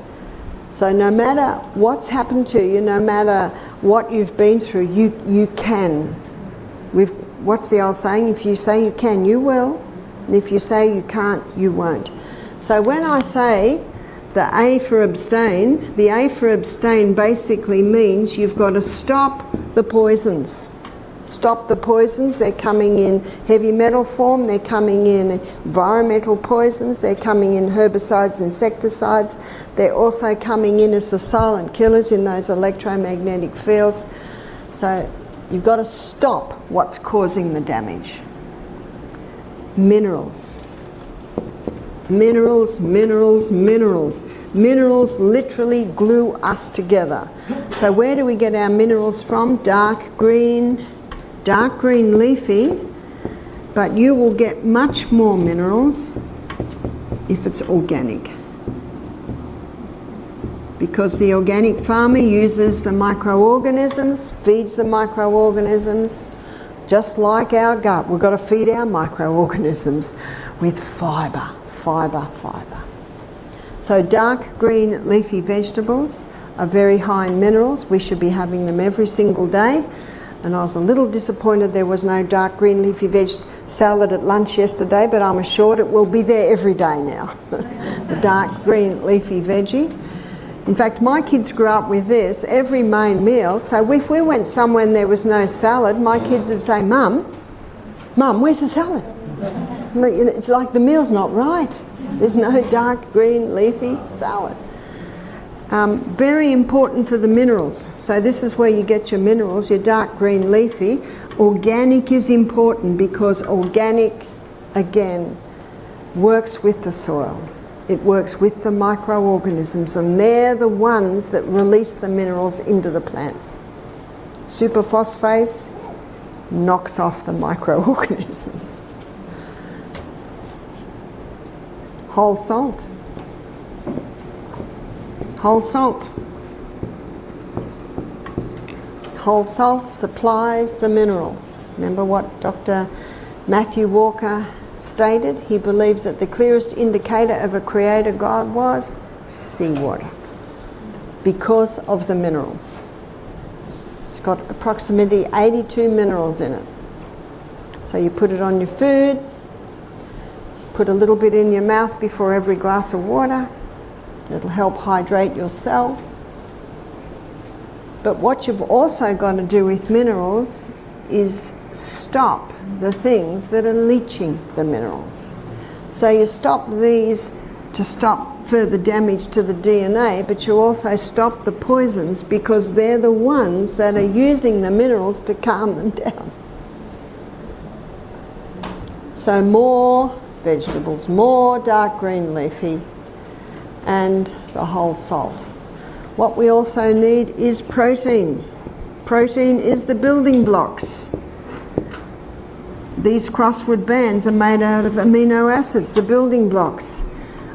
Speaker 1: So no matter what's happened to you, no matter what you've been through, you can. What's the old saying? If you say you can, you will. And if you say you can't, you won't. So when I say the A for abstain, the A for abstain basically means you've got to stop the poisons. Stop the poisons. They're coming in heavy metal form, they're coming in environmental poisons, they're coming in herbicides, insecticides, they're also coming in as the silent killers in those electromagnetic fields. So you've got to stop what's causing the damage. Minerals. Minerals, minerals, minerals. Minerals literally glue us together. So where do we get our minerals from? Dark green leafy, but you will get much more minerals if it's organic, because the organic farmer uses the microorganisms, feeds the microorganisms, just like our gut. We've got to feed our microorganisms with fibre. So dark green leafy vegetables are very high in minerals. We should be having them every single day. And I was a little disappointed there was no dark green leafy veg salad at lunch yesterday, but I'm assured it will be there every day now. The dark green leafy veggie. In fact, my kids grew up with this every main meal. So if we went somewhere and there was no salad, my kids would say, Mum, where's the salad? It's like the meal's not right. There's no dark green leafy salad. Very important for the minerals. So this is where you get your minerals, your dark green leafy. Organic is important because organic, again, works with the soil. It works with the microorganisms, and they're the ones that release the minerals into the plant. Superphosphase knocks off the microorganisms. Whole salt. Whole salt. Whole salt supplies the minerals. Remember what Dr. Matthew Walker stated? He believed that the clearest indicator of a creator God was seawater, because of the minerals. It's got approximately 82 minerals in it. So you put it on your food, put a little bit in your mouth before every glass of water. It'll help hydrate your cell. But what you've also got to do with minerals is stop the things that are leaching the minerals. So you stop these to stop further damage to the DNA, but you also stop the poisons because they're the ones that are using the minerals to calm them down. So more vegetables, more dark green leafy, and the whole salt. What we also need is protein. Protein is the building blocks. These crossword bands are made out of amino acids, the building blocks.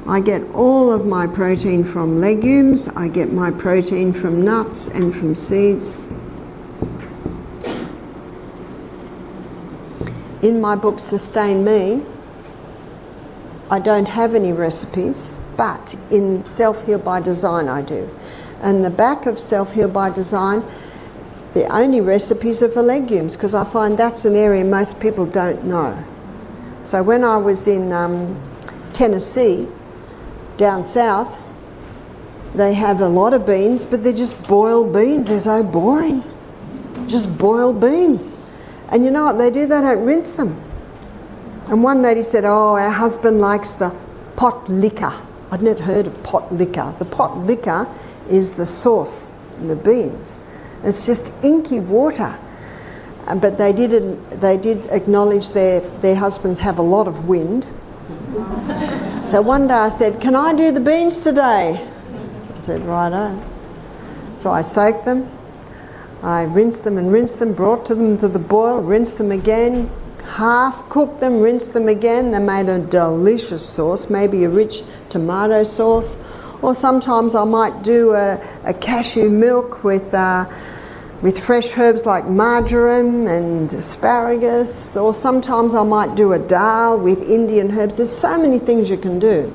Speaker 1: I get all of my protein from legumes, I get my protein from nuts and from seeds. In my book Sustain Me, I don't have any recipes, but in Self-Heal by Design I do. And the back of Self-Heal by Design, the only recipes are for legumes, because I find that's an area most people don't know. So when I was in Tennessee, down south, they have a lot of beans, but they're just boiled beans. They're so boring. Just boiled beans. And you know what they do? They don't rinse them. And one lady said, oh, our husband likes the pot liquor. I'd never heard of pot liquor. The pot liquor is the sauce in the beans. It's just inky water. But they did acknowledge their husbands have a lot of wind. So one day I said, can I do the beans today? I said, righto. So I soaked them. I rinsed them, brought them to the boil, rinsed them again, half cooked them, rinsed them again. They made a delicious sauce, maybe a rich tomato sauce. Or sometimes I might do a cashew milk with fresh herbs like marjoram and asparagus. Or sometimes I might do a dal with Indian herbs. There's so many things you can do.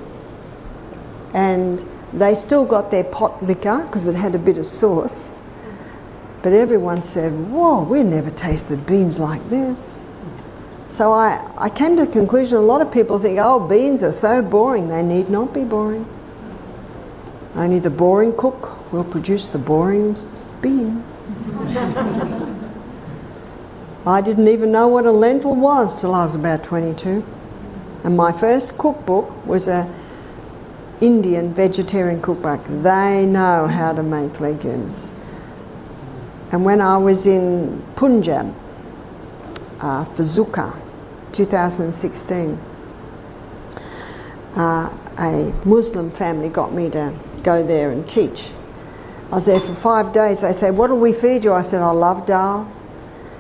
Speaker 1: And they still got their pot liquor because it had a bit of sauce. But everyone said, whoa, we never tasted beans like this. So I came to the conclusion a lot of people think, oh, beans are so boring. They need not be boring. Only the boring cook will produce the boring beans. I didn't even know what a lentil was till I was about 22. And my first cookbook was a Indian vegetarian cookbook. They know how to make legumes. And when I was in Punjab, for Zuka, 2016, a Muslim family got me to go there and teach. I was there for 5 days. They said, what do we feed you? I said, I love dal.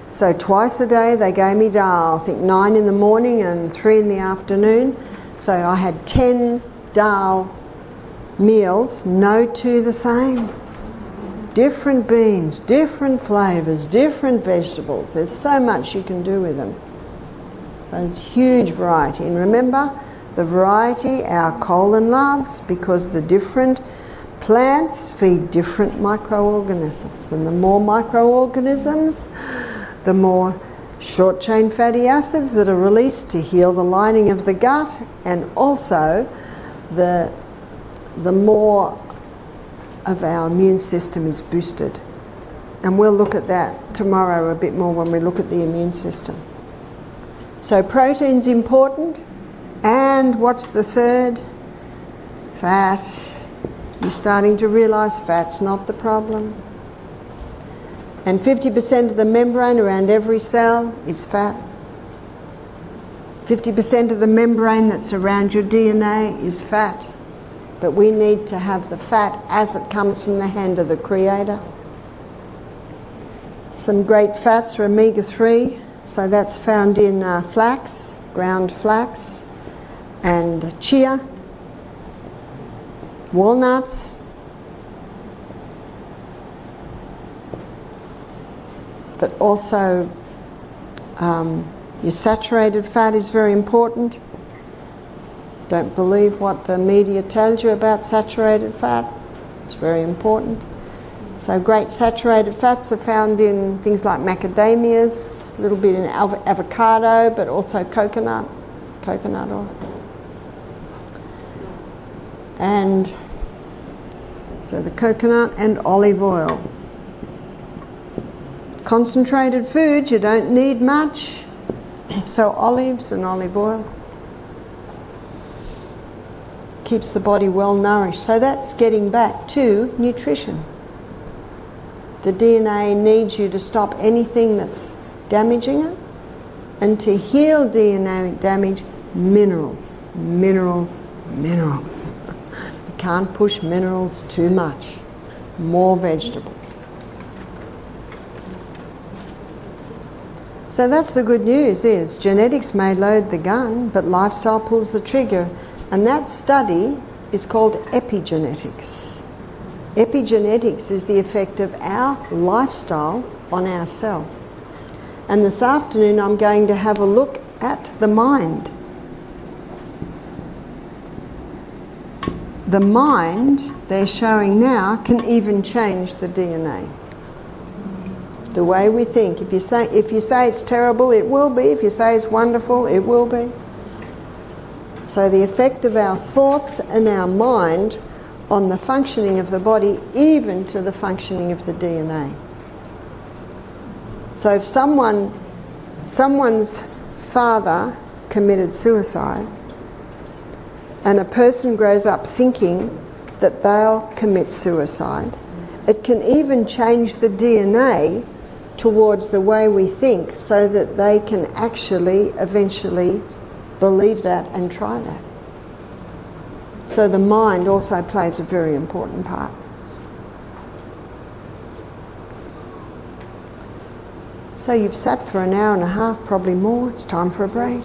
Speaker 1: So twice a day they gave me dal, I think 9 in the morning and 3 in the afternoon. So I had 10 dal meals, no two the same. Different beans, different flavours, different vegetables. There's so much you can do with them. So there's huge variety. And remember, the variety our colon loves, because the different plants feed different microorganisms. And the more microorganisms, the more short-chain fatty acids that are released to heal the lining of the gut, and also the more of our immune system is boosted. And we'll look at that tomorrow a bit more when we look at the immune system. So protein's important. And what's the third? Fat. You're starting to realise fat's not the problem. And 50% of the membrane around every cell is fat. 50% of the membrane that's around your DNA is fat. But we need to have the fat as it comes from the hand of the Creator. Some great fats are omega-3, so that's found in flax, ground flax, and chia, walnuts, but also your saturated fat is very important. Don't believe what the media tells you about saturated fat. It's very important. So great saturated fats are found in things like macadamias, a little bit in avocado, but also coconut oil. And so the coconut and olive oil. Concentrated foods, you don't need much. So olives and olive oil keeps the body well nourished. So that's getting back to nutrition. The DNA needs you to stop anything that's damaging it, and to heal DNA damage, minerals, minerals, minerals. You can't push minerals too much. More vegetables. So that's the good news, is genetics may load the gun, but lifestyle pulls the trigger. And that study is called epigenetics. Epigenetics is the effect of our lifestyle on our cell. And this afternoon I'm going to have a look at the mind. The mind, they're showing now, can even change the DNA. The way we think. If you say it's terrible, it will be. If you say it's wonderful, it will be. So the effect of our thoughts and our mind on the functioning of the body, even to the functioning of the DNA. So if someone's father committed suicide, and a person grows up thinking that they'll commit suicide, it can even change the DNA towards the way we think, so that they can actually eventually believe that and try that. So the mind also plays a very important part. So you've sat for an hour and a half, probably more. It's time for a break.